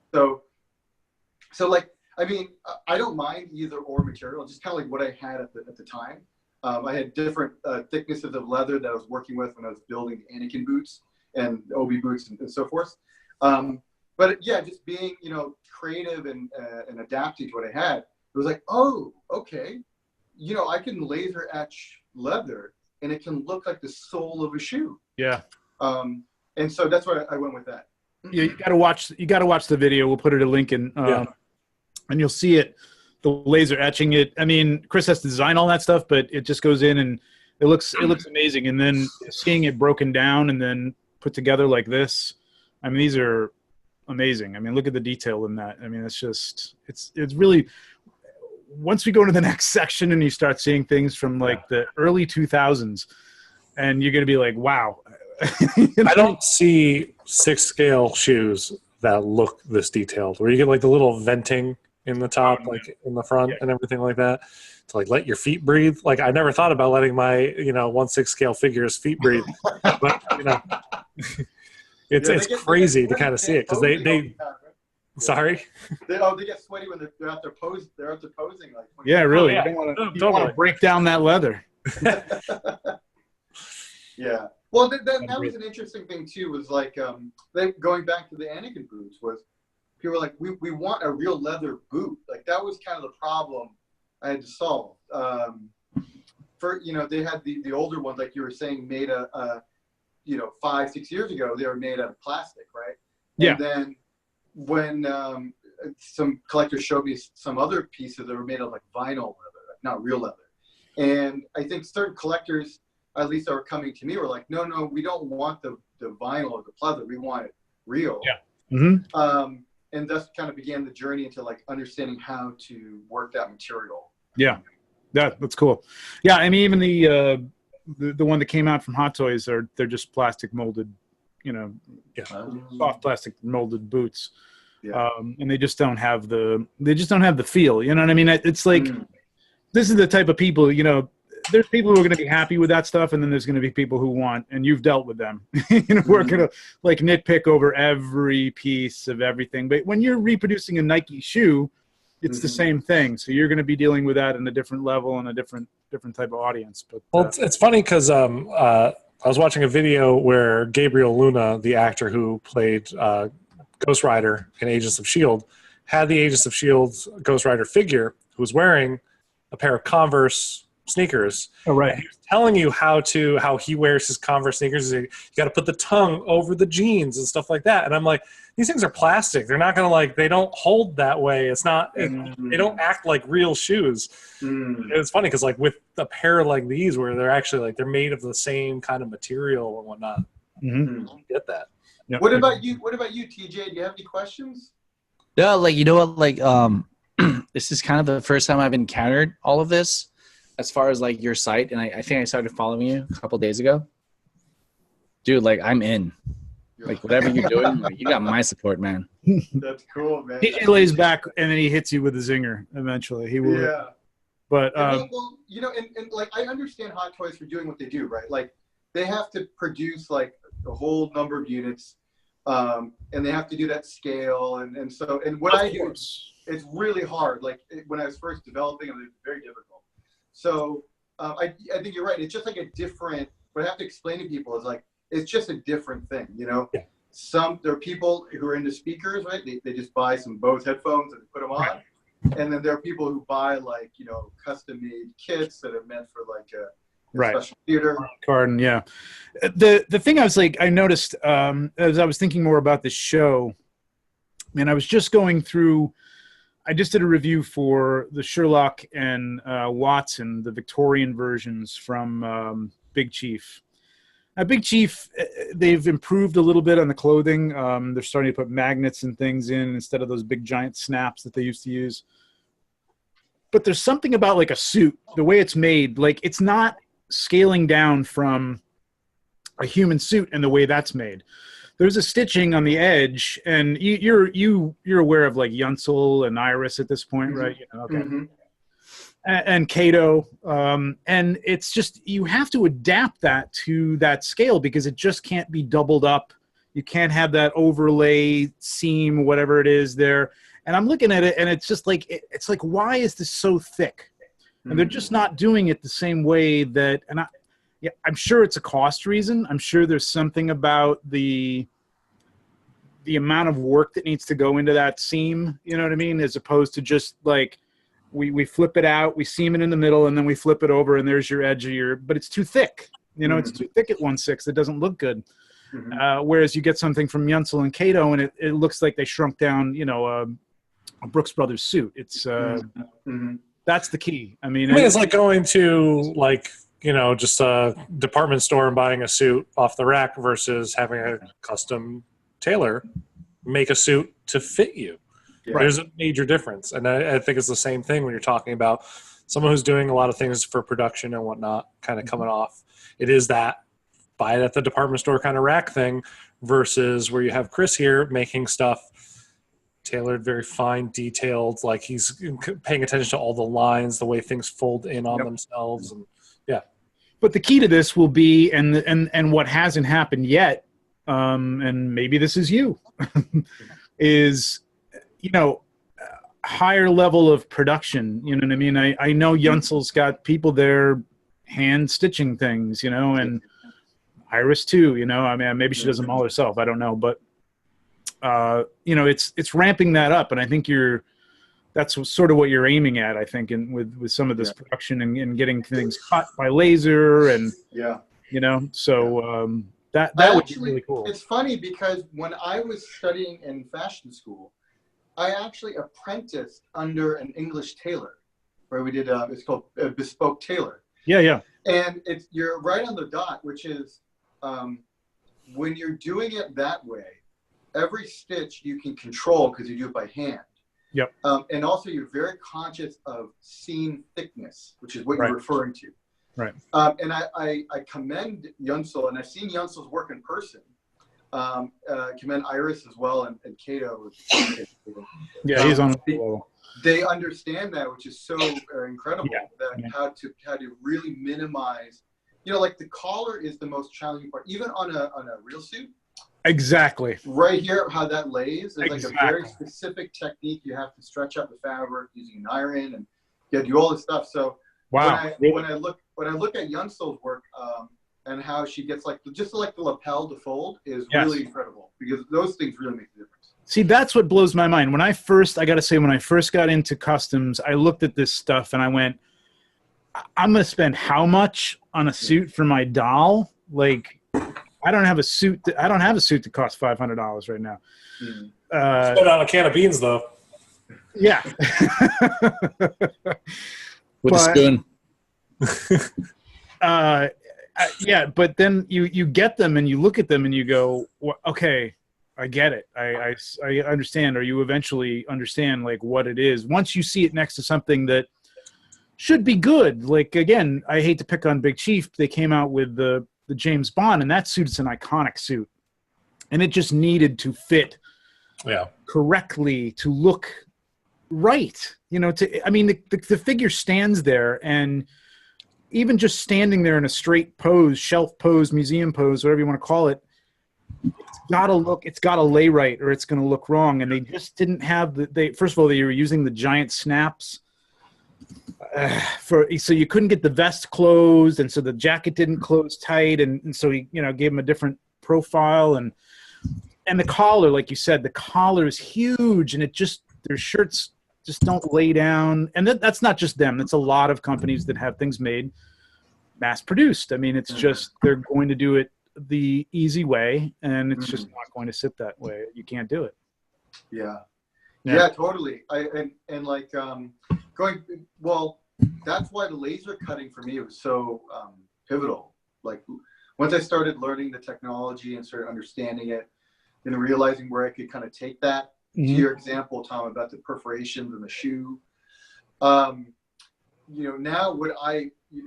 So like, I mean, I don't mind either or material, just kind of like what I had at the time. I had different thicknesses of leather that I was working with when I was building the Anakin boots and Obi boots and so forth. But yeah, just being, creative and adapting to what I had, it was like, oh, okay, I can laser etch leather and it can look like the sole of a shoe. Yeah. And so that's why I went with that. Yeah, you gotta watch the video. We'll put it a link in, and you'll see it. The laser etching it. I mean, Chris has to design all that stuff, but it just goes in and it looks amazing. And then seeing it broken down and then put together like this, I mean, these are amazing. I mean, look at the detail in that. I mean, it's really, once we go into the next section and you start seeing things from like the early 2000s, and you're going to be like, wow. I don't see 6-scale shoes that look this detailed, where you get like the little venting in the top, like in the front and everything like that, to like let your feet breathe. Like, I never thought about letting my 1/6 scale figures feet breathe, but it's crazy to kind of see it, because they sorry. They get sweaty when they're out there posing. They're out there posing like. Yeah, really. Yeah. You don't want to break down that leather. Yeah. Well, that was an interesting thing too. Was like going back to the Anakin boots, was people were like, we want a real leather boot. Like, that was kind of the problem I had to solve. They had the older ones, like you were saying, made 5-6 years ago, they were made out of plastic, right? Yeah. And then when some collectors showed me some other pieces that were made of like vinyl leather, like not real leather. And I think certain collectors, at least that were coming to me, were like, no, we don't want the vinyl or the pleather. We want it real. Yeah. Mm-hmm. And thus kind of began the journey into like understanding how to work that material. Yeah. That's cool. Yeah. I mean, even the one that came out from Hot Toys, they're just plastic molded, soft plastic molded boots. Yeah. And they just don't have the feel, you know what I mean? It's like, this is the type of people, there's people who are going to be happy with that stuff, and then there's going to be people who want, and you've dealt with them, we're going to like nitpick over every piece of everything. But when you're reproducing a Nike shoe, it's the same thing. So you're going to be dealing with that in a different level and a different type of audience. But well, it's funny because I was watching a video where Gabriel Luna, the actor who played Ghost Rider in Agents of S.H.I.E.L.D., had the Agents of S.H.I.E.L.D. Ghost Rider figure, who was wearing a pair of Converse sneakers. Oh, right. And he was telling you how he wears his Converse sneakers. You got to put the tongue over the jeans and stuff like that. And I'm like, these things are plastic. They're not going to they don't hold that way. It's not, they don't act like real shoes. It's funny because with a pair like these where they're actually they're made of the same kind of material and whatnot. Mm-hmm. You get that. Yep. What about you, TJ? Do you have any questions? No, you know what, this is kind of the first time I've encountered all of this as far as your site. And I think I started following you a couple days ago. Dude, I'm in. Whatever you're doing, you got my support, man. That's cool, man. He lays back and then he hits you with a zinger eventually. He will. Yeah. But and I understand Hot Toys for doing what they do, right? They have to produce a whole number of units, and they have to do that scale, and what I do, it's really hard. When I was first developing, it was very difficult. So I think you're right. It's just a different. What I have to explain to people is it's just a different thing, Yeah. There are people who are into speakers, right? They just buy some Bose headphones and put them on. Right. And then there are people who buy custom-made kits that are meant for a special theater. Garden, yeah. The thing I noticed as I was thinking more about this show, and I was just going through. I just did a review for the Sherlock and Watson, the Victorian versions from Big Chief. Now, Big Chief, they've improved a little bit on the clothing. They're starting to put magnets and things in instead of those big giant snaps that they used to use. But there's something about a suit, the way it's made, it's not scaling down from a human suit and the way that's made. There's a stitching on the edge, and you're aware of Yunsel and Iris at this point, right? Okay. Mm-hmm. And Cato, and it's just you have to adapt that to that scale because it just can't be doubled up. You can't have that overlay seam, whatever it is there. And I'm looking at it, and it's just it's why is this so thick? And they're just not doing it the same way that. And I'm sure it's a cost reason. I'm sure there's something about the amount of work that needs to go into that seam. You know what I mean? As opposed to just we flip it out, we seam it in the middle, and then we flip it over, and there's your edge of your. But it's too thick. It's too thick at 1/6. It doesn't look good. Whereas you get something from Yunsel and Cato, and it looks like they shrunk down, a Brooks Brothers suit. It's that's the key. I mean, it's like going to just a department store and buying a suit off the rack versus having a custom tailor make a suit to fit you. Yeah. There's a major difference. And I think it's the same thing when you're talking about someone who's doing a lot of things for production and whatnot, kind of coming off. It is that buy it at the department store kind of rack thing versus where you have Chris here making stuff tailored, very fine, detailed, he's paying attention to all the lines, the way things fold in on themselves. And yeah. But the key to this will be, and what hasn't happened yet, and maybe this is you, is, higher level of production. You know what I mean? I know Yunsel's got people there hand stitching things, and Iris too, I mean, maybe she does them all herself. I don't know. But, it's ramping that up. And I think that's sort of what you're aiming at, I think, with some of this production and getting things cut by laser and, so that would be really cool. It's funny because when I was studying in fashion school, I actually apprenticed under an English tailor where we did, it's called a bespoke tailor. Yeah, yeah. And you're right on the dot, which is when you're doing it that way, every stitch you can control because you do it by hand. Yep. And also you're very conscious of seam thickness, which is what you're referring to. Right. And I commend Yunsel, and I've seen Yunsel's work in person. Commend Iris as well, and Cato. Yeah, he's on the level. They understand that, which is so incredible. How to really minimize. The collar is the most challenging part, even on a real suit. Exactly. Right here, how that lays is a very specific technique. You have to stretch out the fabric using an iron, and you do all this stuff. So wow. When I look at Yunsel's work, and how she gets just the lapel to fold is really incredible, because those things really make a difference. See, that's what blows my mind. When I first got into customs, I looked at this stuff and I went, I'm going to spend how much on a suit for my doll? Like, I don't have a suit that costs $500 right now. Spend on a can of beans though. Yeah. With a spoon. Yeah, but then you get them and you look at them and you go, well, okay, I get it. I understand, or you eventually understand like what it is once you see it next to something that should be good. Like, again, I hate to pick on Big Chief. They came out with the James Bond, and that suit's an iconic suit, and it just needed to fit correctly to look right. You know, the figure stands there, and even just standing there in a straight pose, shelf pose, museum pose, whatever you want to call it, it's got to lay right, or it's going to look wrong. And they just didn't have first of all, they were using the giant snaps so you couldn't get the vest closed, and so the jacket didn't close tight, and so he, gave him a different profile, and the collar, like you said, the collar is huge, and their shirts just don't lay down. And that's not just them. That's a lot of companies that have things made mass produced. I mean, it's just, they're going to do it the easy way, and it's just not going to sit that way. You can't do it. Yeah, totally. That's why the laser cutting for me was so pivotal. Like, once I started learning the technology and started understanding it and realizing where I could kind of take that, to your example, Tom, about the perforations in the shoe. Now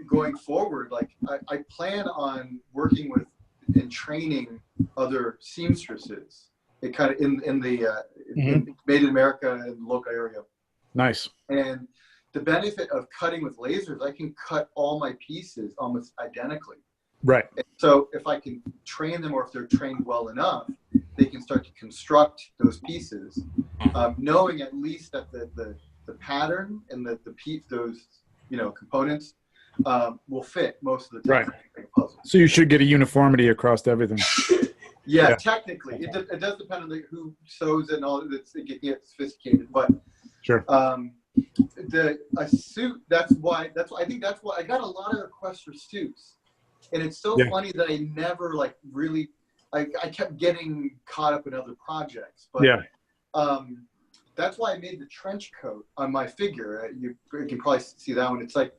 going forward, like I plan on working with and training other seamstresses. It kind of in Made in America and local area. Nice. And the benefit of cutting with lasers, I can cut all my pieces almost identically. Right. And so if I can train them, or if they're trained well enough, they can start to construct those pieces, knowing at least that the pattern and those components will fit most of the time. Right. Puzzle. So you should get a uniformity across everything. Yeah, technically, it does depend on who sews it and all. It gets sophisticated, but sure. A suit. That's why I got a lot of requests for suits, and it's so funny that I never really. I kept getting caught up in other projects, but that's why I made the trench coat on my figure. You can probably see that one. It's like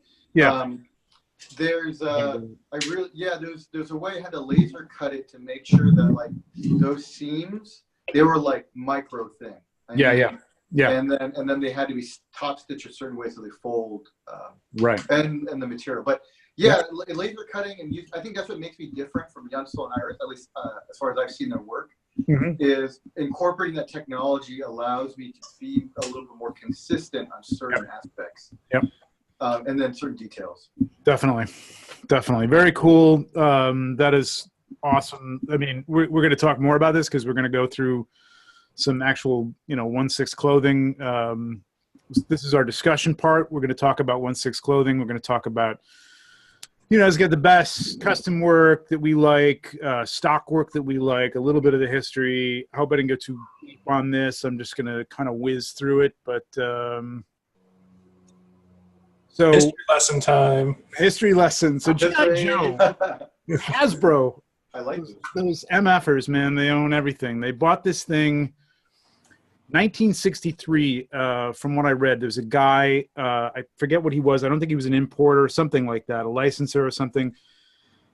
there's a way I had to laser cut it to make sure that those seams, they were micro thin. Yeah. And then they had to be top stitched a certain way so they fold. Right. And the material, but laser cutting, and I think that's what makes me different from Youngstown and Iris, at least as far as I've seen their work, is incorporating that technology allows me to be a little bit more consistent on certain aspects. Yep. And then certain details. Definitely. Very cool. That is awesome. I mean, we're going to talk more about this because we're going to go through some actual, 1/6 clothing. This is our discussion part. We're going to talk about 1/6 clothing. We're going to talk about, let's get the best custom work that we like, stock work that we like, a little bit of the history. I hope I didn't go too deep on this. I'm just going to kind of whiz through it, but so history lesson time. History lesson. So G.I. Joe, Hasbro. I like those MFers, man. They own everything. They bought this thing 1963. From what I read, there's a guy, I forget what he was. I don't think he was an importer or something like that, a licensor or something.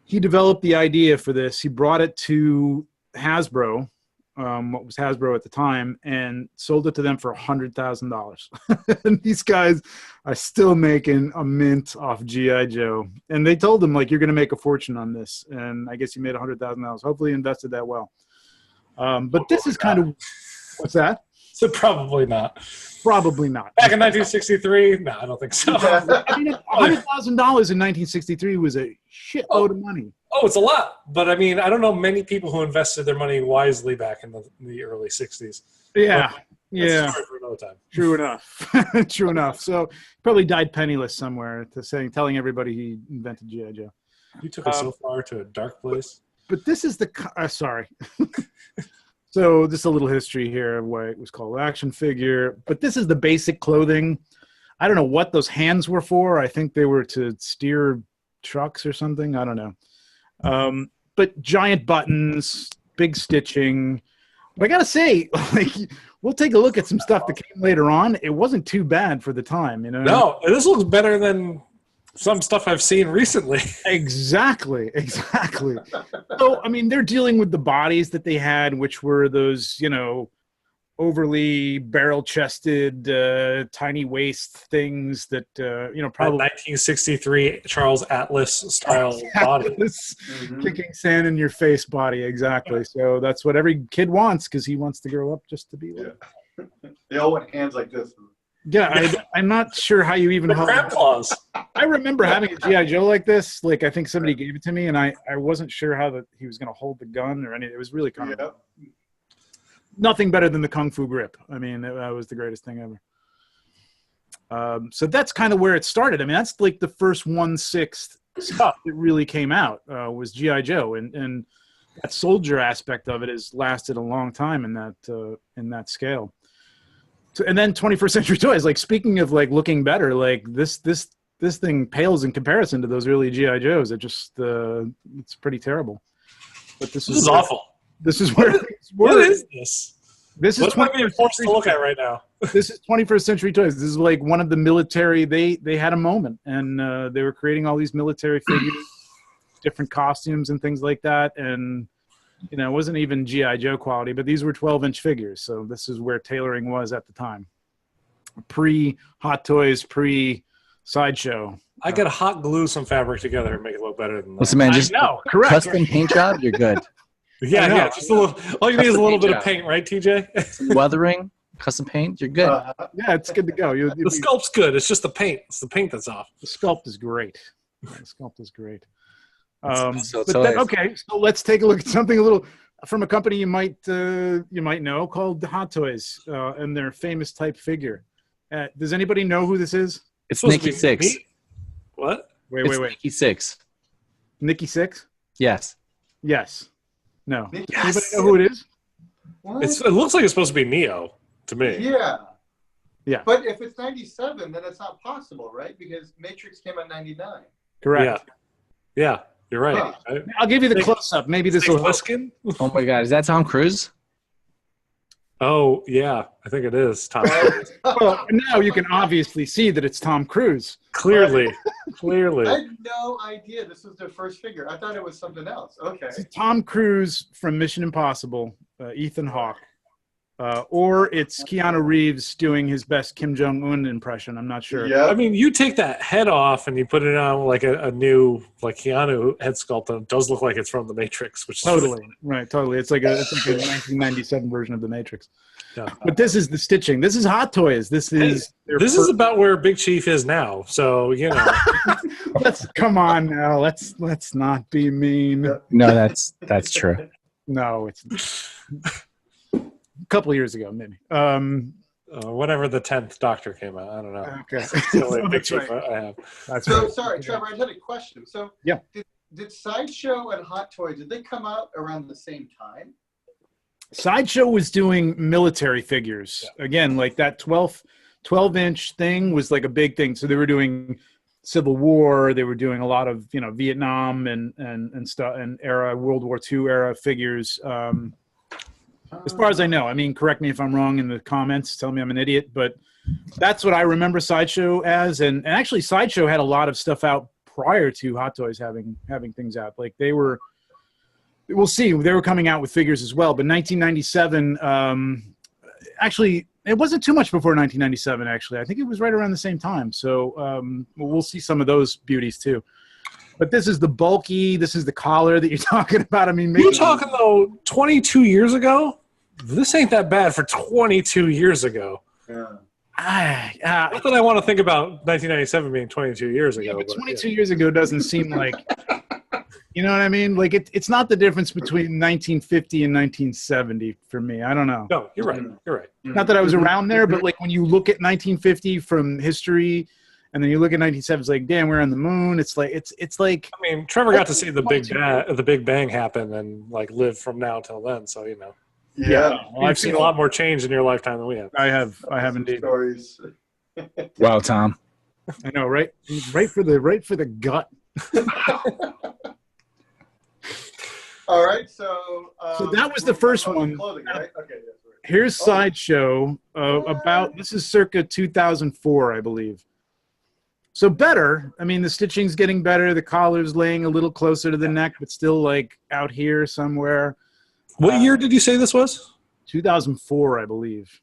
He developed the idea for this. He brought it to Hasbro, what was Hasbro at the time, and sold it to them for $100,000. And these guys are still making a mint off G.I. Joe. And they told him, you're going to make a fortune on this. And I guess he made $100,000. Hopefully he invested that well. But this is kind of, what's that? So probably not. Probably not. Back in 1963? No, I don't think so. I mean, $100,000 in 1963 was a shitload of money. Oh, it's a lot. But I mean, I don't know many people who invested their money wisely back in the early 60s. Yeah. But yeah. That's a story for another time. True enough. True enough. So probably died penniless somewhere telling everybody he invented G.I. Joe. You took it so far to a dark place. But this is sorry. So just a little history here of why it was called action figure. But this is the basic clothing. I don't know what those hands were for. I think they were to steer trucks or something. I don't know. But giant buttons, big stitching. But I gotta say, like, we'll take a look at some stuff that came later on. It wasn't too bad for the time, you know. No, this looks better than some stuff I've seen recently. Exactly. So, I mean, they're dealing with the bodies that they had, which were those, you know, overly barrel-chested, tiny waist things that, you know, probably 1963 Charles Atlas style body. Kicking sand in your face body, exactly. So that's what every kid wants, because he wants to grow up just to be like. They all want hands like this. Yeah, I'm not sure how you even The crab claws. I remember having a G.I. Joe like this. Like, I think somebody gave it to me, and I wasn't sure how he was going to hold the gun or anything. It was really kind of nothing better than the Kung Fu grip. I mean, that was the greatest thing ever. So that's kind of where it started. I mean, that's like the first 1/6 stuff that really came out was G.I. Joe, and that soldier aspect of it has lasted a long time in that scale. So, and then 21st Century Toys, like, speaking of like looking better, like this thing pales in comparison to those early G.I. Joes. It just it's pretty terrible. But this is awful. This is where what is this? This is what am I being forced to look at right now? This is 21st Century Toys. This is like one of the military. They had a moment, and they were creating all these military figures, different costumes and things like that, and. You know, it wasn't even G.I. Joe quality, but these were 12-inch figures. So this is where tailoring was at the time. Pre-Hot Toys, pre-Sideshow. I could hot glue some fabric together and make it look better than that. Listen, man, just correct. Custom paint job, you're good. Yeah, just a little. All you need is a little bit of paint, right, TJ? Weathering, custom paint, you're good. Yeah, it's good to go. The sculpt's good. It's just the paint. It's the paint that's off. The sculpt is great. The sculpt is great. So okay, so let's take a look at something a little from a company you might know called Hot Toys and their famous type figure. Does anybody know who this is? It's Nikki Six. What? Wait. Nikki Six. Nikki Six? Yes. No. Yes. Anybody know who it is? What? It looks like it's supposed to be Neo to me. Yeah. But if it's 97, then it's not possible, right? Because Matrix came out 99. Correct. Yeah. You're right. I'll give you the close-up. Maybe this will help. Oh my God, is that Tom Cruise? Oh yeah, I think it is Tom Cruise. Well, now you can obviously see that it's Tom Cruise. Clearly. I had no idea this was their first figure. I thought it was something else. Okay. It's Tom Cruise from Mission Impossible, Ethan Hawke. Or it's Keanu Reeves doing his best Kim Jong-un impression. I'm not sure. Yeah. I mean, you take that head off and you put it on like a new like Keanu head sculpt, and it does look like it's from The Matrix. Which Totally. It's like a 1997 version of The Matrix. Yeah. But this is the stitching. This is Hot Toys. This is about where Big Chief is now. So you know. Come on now. Let's not be mean. No, that's true. No, it's. A couple of years ago, maybe. Whenever the 10th Doctor came out, I don't know. Okay. It's the only big chief I have. That's so right. sorry, Trevor. I had a question. So yeah, did Sideshow and Hot Toys, did they come out around the same time? Sideshow was doing military figures again, like that 12-inch thing was like a big thing. So they were doing Civil War. They were doing a lot of Vietnam and stuff and World War II era figures. As far as I know, I mean, correct me if I'm wrong in the comments. Tell me I'm an idiot, but that's what I remember Sideshow as. And actually, Sideshow had a lot of stuff out prior to Hot Toys having things out. Like we'll see, they were coming out with figures as well. But 1997, actually, it wasn't too much before 1997. Actually, I think it was right around the same time. So we'll see some of those beauties too. But this is the bulky. This is the collar that you're talking about. I mean, maybe you're talking though 22 years ago. This ain't that bad for 22 years ago. Yeah. Not that I want to think about 1997 being 22 years ago. But 22 years ago doesn't seem like, you know what I mean? Like it's not the difference between 1950 and 1970 for me. I don't know. No, you're right. You're right. Not that I was around there, but like when you look at 1950 from history, and then you look at 1997, it's like, damn, we're on the moon. It's like it's like. I mean, Trevor got to see the Big Bang happen and like live from now till then. So you know. Yeah. Well, I've seen a lot more change in your lifetime than we have. I have indeed. Stories. Wow, Tom. I know, right? Right for the gut. All right, so that was the first on one. Clothing, right? Okay, yes. Right. Here's Sideshow. This is circa 2004, I believe. So better. I mean, the stitching's getting better. The collar's laying a little closer to the neck, but still like out here somewhere. What year did you say this was? 2004, I believe.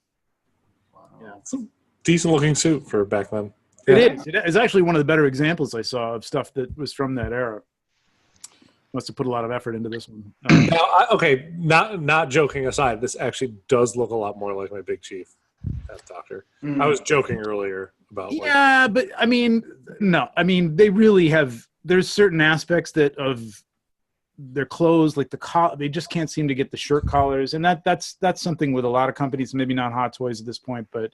Wow. Yeah. It's a decent looking suit for back then. It is. It is actually one of the better examples I saw of stuff that was from that era. Must have put a lot of effort into this one. Now, not joking aside, this actually does look a lot more like my Big Chief Doctor. I was joking earlier about yeah, but I mean, no. I mean, they really have. There's certain aspects that of their clothes, like they just can't seem to get the shirt collars, and that's something with a lot of companies. Maybe not Hot Toys at this point, but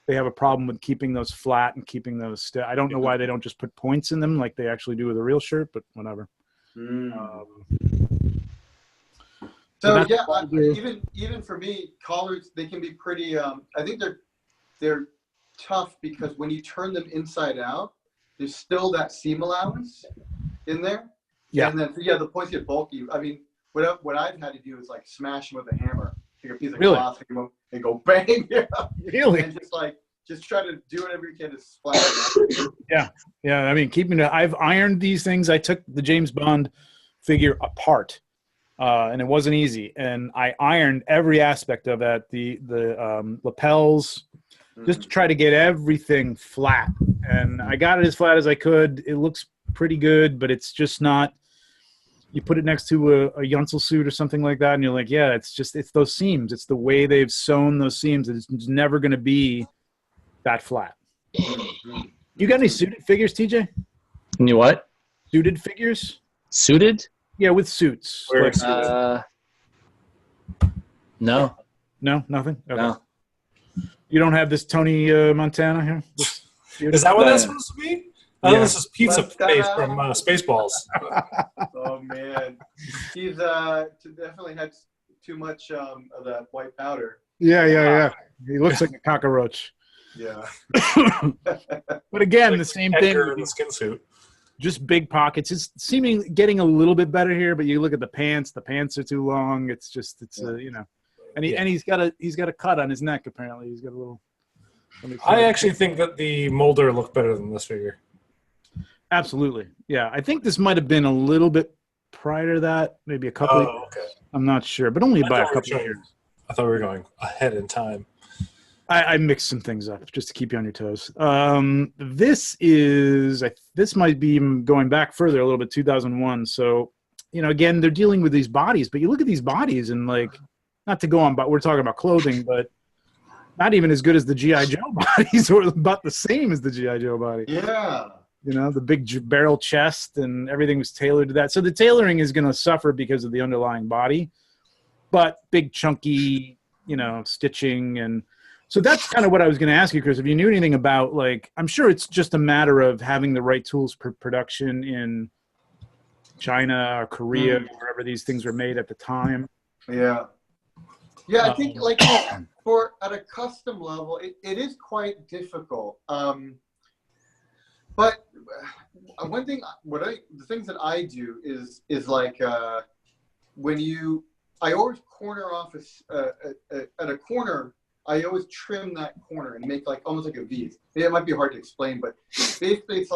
they have a problem with keeping those flat and keeping those. I don't know why they don't just put points in them like they actually do with a real shirt, but whatever. So yeah, even for me, collars, they can be pretty. I think they're tough because when you turn them inside out, there's still that seam allowance in there. Yeah. And then the points get bulky. I mean, what I've had to do is like smash them with a hammer, take a piece of cloth and go bang. Yeah. Really? And just try to do whatever you can to splatter. Yeah. I mean, I've ironed these things. I took the James Bond figure apart, and it wasn't easy. And I ironed every aspect of that, the lapels, just to try to get everything flat. And I got it as flat as I could. It looks pretty good, but it's just not. You put it next to a Yunsel suit or something like that, and you're like, yeah, it's those seams. It's the way they've sewn those seams. It's never going to be that flat. You got any suited figures, TJ? You what? Suited figures? Suited? Yeah, with suits. No. No, nothing? Okay. No. You don't have this Tony Montana here? Is that what that's supposed to be? Oh, this is Pizza Face from Spaceballs. Oh man, he's definitely had too much of that white powder. Yeah. He looks like a cockroach. Yeah. But again, the same thing. In the skin suit. Just big pockets. It's seeming getting a little bit better here, but you look at the pants. The pants are too long. It's and he's got a cut on his neck. Apparently, he's got a little. I actually think that the Molder looked better than this figure. Absolutely, yeah. I think this might have been a little bit prior to that, maybe a couple. Oh, okay. I'm not sure, but only by a couple of years. I thought we were going ahead in time. I mixed some things up just to keep you on your toes. This might be going back further a little bit, 2001. So, again, they're dealing with these bodies, but you look at these bodies and not to go on, but we're talking about clothing, but not even as good as the G.I. Joe bodies, or about the same as the G.I. Joe body. Yeah. The big barrel chest and everything was tailored to that. So the tailoring is going to suffer because of the underlying body, but big chunky, stitching. And so that's kind of what I was going to ask you, Chris, if you knew anything about, I'm sure it's just a matter of having the right tools for production in China or Korea, or wherever these things were made at the time. Yeah. Yeah, I think at a custom level, it is quite difficult. But one thing, the things that I do is when I always corner off at a corner, I always trim that corner and make almost like a V. It might be hard to explain, but basically it's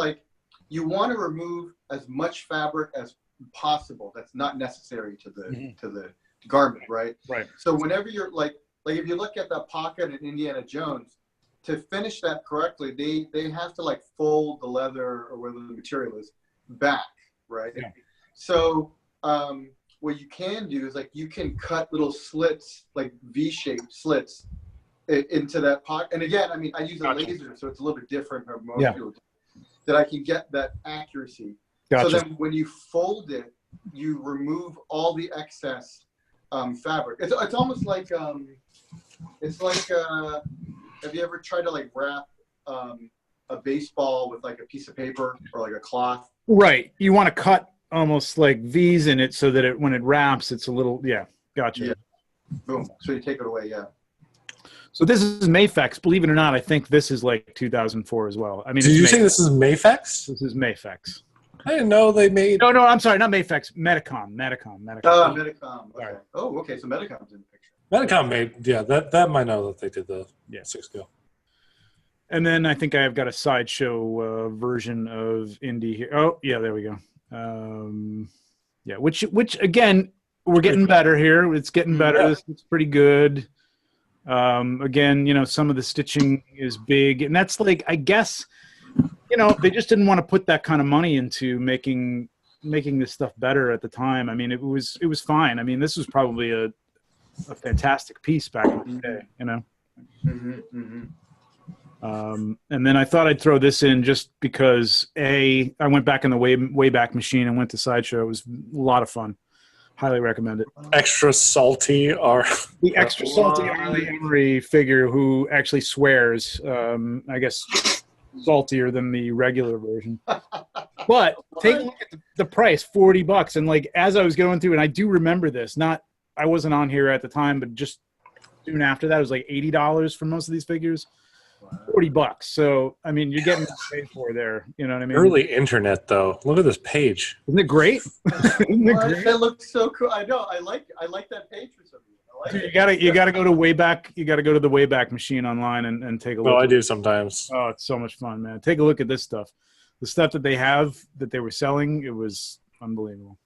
you want to remove as much fabric as possible that's not necessary to the garment, right? Right. So whenever you're if you look at that pocket in Indiana Jones, to finish that correctly, they have to fold the leather or whatever the material is back, right? Yeah. So what you can do is you can cut little slits, V-shaped slits into that pocket. And again, I mean, I use a laser, so it's a little bit different from most people, that I can get that accuracy. Gotcha. So then when you fold it, you remove all the excess fabric. It's almost like have you ever tried to wrap a baseball with a piece of paper or a cloth? Right. You want to cut almost V's in it so that when it wraps, it's a little, gotcha. Yeah. Boom. So you take it away, yeah. So this is Mayfex. Believe it or not, I think this is like 2004 as well. I mean, Did you say this is Mayfex? This is Mayfex. I didn't know they made. No, I'm sorry, not Mayfex. Medicom. Medicom. Okay. Right. Oh, okay. So Medicom's in the picture. Medicom made, yeah, that might know that they did the 6-scale. And then I think I've got a Sideshow version of Indie here. Oh, yeah, there we go. Yeah, which again, we're getting better here. It's getting better. Yeah. This looks pretty good. Again, you know, some of the stitching is big, and that's like, I guess, you know, they just didn't want to put that kind of money into making this stuff better at the time. I mean, it was fine. I mean, this was probably a fantastic piece back in the day, you know. And then I thought I'd throw this in just because I went back in the Wayback Machine and went to Sideshow. It was a lot of fun. Highly recommend it. Extra salty or The extra salty Arlie Emery figure who actually swears. I guess saltier than the regular version. But take a look at the price, $40. And like as I was going through, and I do remember this, I wasn't on here at the time, but just soon after that, it was like $80 for most of these figures. $40. So I mean, you're getting paid for there. You know what I mean? early internet though. Look at this page. Isn't it great? Isn't it great? That looks so cool. I know. I like that page for some reason. I like Dude, it. you gotta go to Wayback. You gotta go to the Wayback Machine online and take a look. Oh, I do sometimes. Oh, it's so much fun, man. Take a look at this stuff. The stuff that they have that they were selling, it was unbelievable.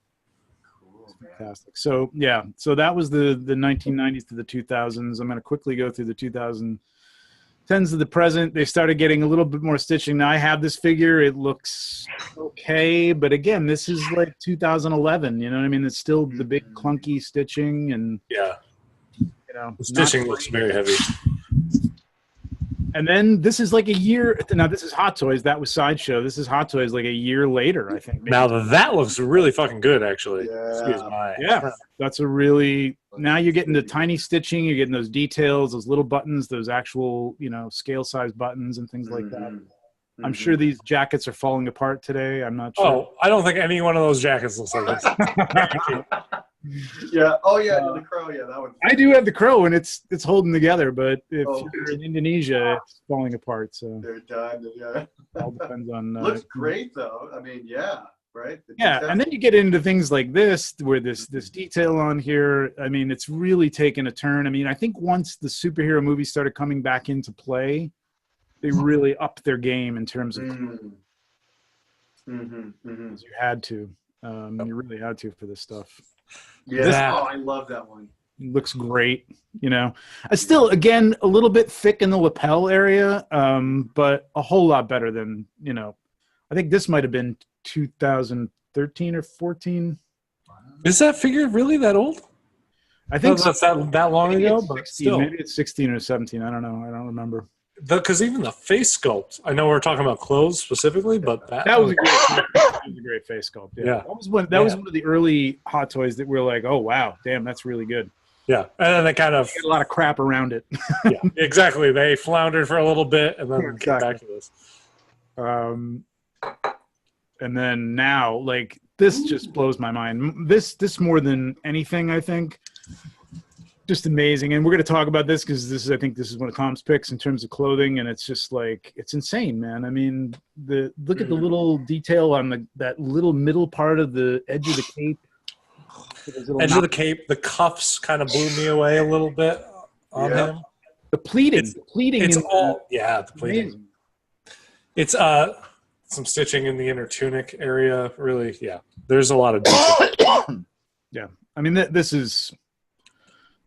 Cool, Fantastic. So yeah, so that was the 1990s to the 2000s. I'm gonna quickly go through the 2010s to the present. They started getting a little bit more stitching. Now I have this figure. It looks okay, but again, this is like 2011. You know what I mean? It's still the big clunky stitching, and Yeah, you know, the stitching not looks great. very heavy. And then this is like a year. Now this is Hot Toys. That was Sideshow. This is Hot Toys like a year later, I think. maybe. Now that looks really fucking good, actually. Yeah. Excuse my. Yeah, that's a really, now you're getting the tiny stitching, you're getting those details, those little buttons, those actual, you know, scale size buttons and things like that. I'm sure these jackets are falling apart today. I'm not sure. Oh, I don't think any one of those jackets looks like this. Yeah. Oh yeah. The crow. Yeah, that one. I do have the crow and it's holding together, but if Oh. you're in Indonesia, it's falling apart. So They're done. Yeah. it all depends on. Looks great though. I mean, yeah. Right. The Yeah, detail- and then you get into things like this, where this detail on here. I mean, it's really taken a turn. I mean, I think once the superhero movies started coming back into play, they really upped their game in terms of clothes. You had to. You really had to for this stuff. Yeah. Oh, I love that one. It looks great. You know, still, again, a little bit thick in the lapel area, but a whole lot better than, you know, I think this might have been 2013 or 14. Is that figure really that old? I think that's that long maybe ago, it's but 16, still. maybe it's 16 or 17. I don't know. I don't remember. Because even the face sculpt, I know we're talking about clothes specifically, but That was a great face sculpt. Yeah, Yeah. That was one of the early Hot Toys that we were like, oh wow, damn, that's really good. Yeah, and then they kind of Had a lot of crap around it. yeah, exactly. They floundered for a little bit and then came back to this. And then now, like, this just blows my mind. This more than anything, I think, just amazing. And we're going to talk about this because I think this is one of Tom's picks in terms of clothing, and it's just like, it's insane, man. I mean, look at the little detail on that little middle part of the edge of the cape. Edge of the cape, the cuffs kind of blew me away a little bit on Yeah. him. The pleating, It's the pleating. It's in all the pleating. amazing. It's some stitching in the inner tunic area. Really, yeah. There's a lot of detail. Yeah, I mean,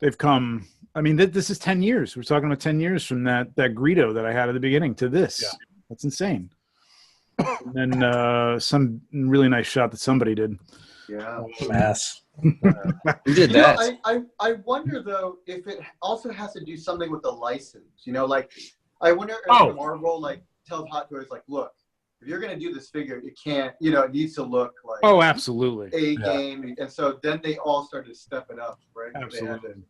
they've come. I mean, this is 10 years. We're talking about 10 years from that Greedo that I had at the beginning to this. Yeah. That's insane. And then some really nice shot that somebody did. Yeah. Mass. Who did You know, that? I wonder though if it also has to do something with the license. You know, like I wonder if Oh. Marvel like tells Hot Toys like, look, if you're gonna do this figure, it can't. You know, it needs to look like Oh, absolutely. a game. And so then they all started to step it up, right? They had to- Absolutely.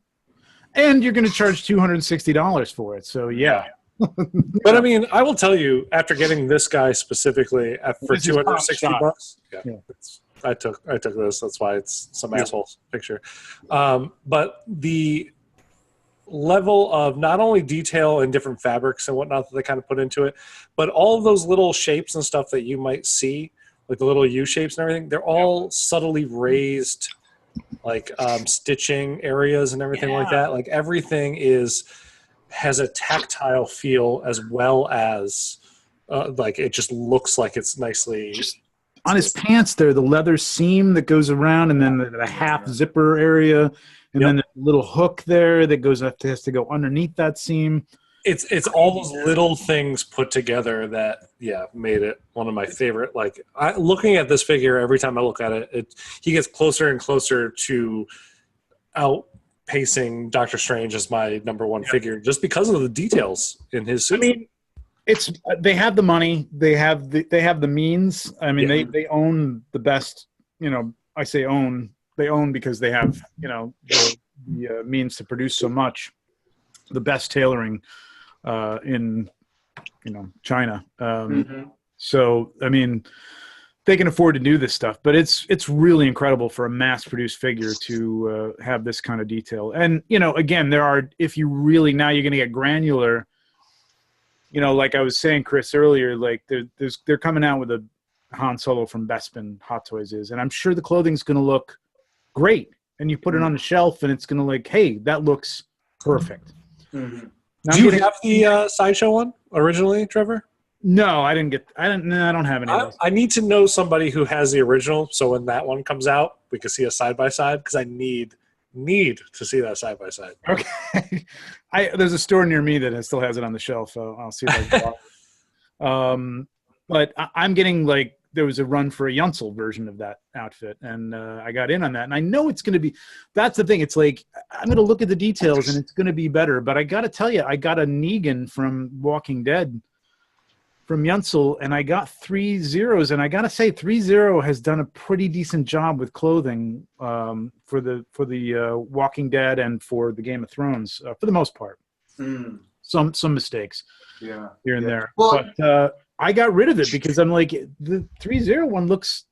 And you're going to charge $260 for it. So, yeah. But I mean, I will tell you, after getting this guy specifically for This is Tom's $260, shot. yeah. I took this. That's why it's some asshole's picture. But level of not only detail and different fabrics and whatnot that they kind of put into it, but all of those little shapes and stuff that you might see, like the little U shapes and everything, they're all subtly raised, like stitching areas and everything like that. Like everything has a tactile feel as well as like it just looks like it's nicely. On his pants there, the leather seam that goes around, and then the half zipper area, and then the little hook there that has to go underneath that seam. It's all those little things put together that made it one of my favorite. Like looking at this figure, every time I look at it, he gets closer and closer to outpacing Doctor Strange as my number one figure, just because of the details in his suit. I mean, they have the money, they have the means. I mean, they own the best. I say own. They own because they have the means to produce so much, the best tailoring in China. So I mean, they can afford to do this stuff, but it's really incredible for a mass-produced figure to have this kind of detail. And again, if you really now you're going to get granular. Like I was saying, Chris, earlier, like they're coming out with a Han Solo from Bespin, Hot Toys is, and I'm sure the clothing's going to look great. And you put it on the shelf, and it's going to hey, that looks perfect. Do you have the Sideshow one originally, Trevor? No, I didn't get. I don't have any of those. I need to know somebody who has the original, so when that one comes out, we can see a side by side, because I need to see that side by side. Okay. There's a store near me that still has it on the shelf. I'll see if I can but I'm getting there was a run for a Yunsel version of that outfit, and I got in on that, and I know it's going to be. That's the thing. It's I'm going to look at the details, and it's going to be better. But I got to tell you, I got a Negan from Walking Dead from Yunsel, and I got 3 zeros, and I got to say 3-0 has done a pretty decent job with clothing for the Walking Dead and for the Game of Thrones for the most part. Some mistakes here and there, well, but I got rid of it because I'm the 3-0 one looks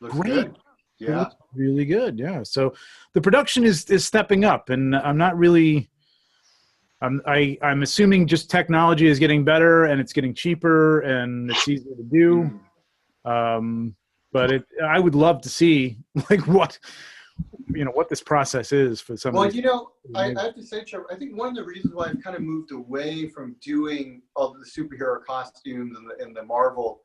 great. Good. Yeah, it looks really good. Yeah, so the production is stepping up, and I'm not really. I'm assuming just technology is getting better and it's getting cheaper and it's easier to do. But I would love to see what this process is for some. Well, I have to say, Trevor, I think one of the reasons why I've kind of moved away from doing all the superhero costumes and the Marvel,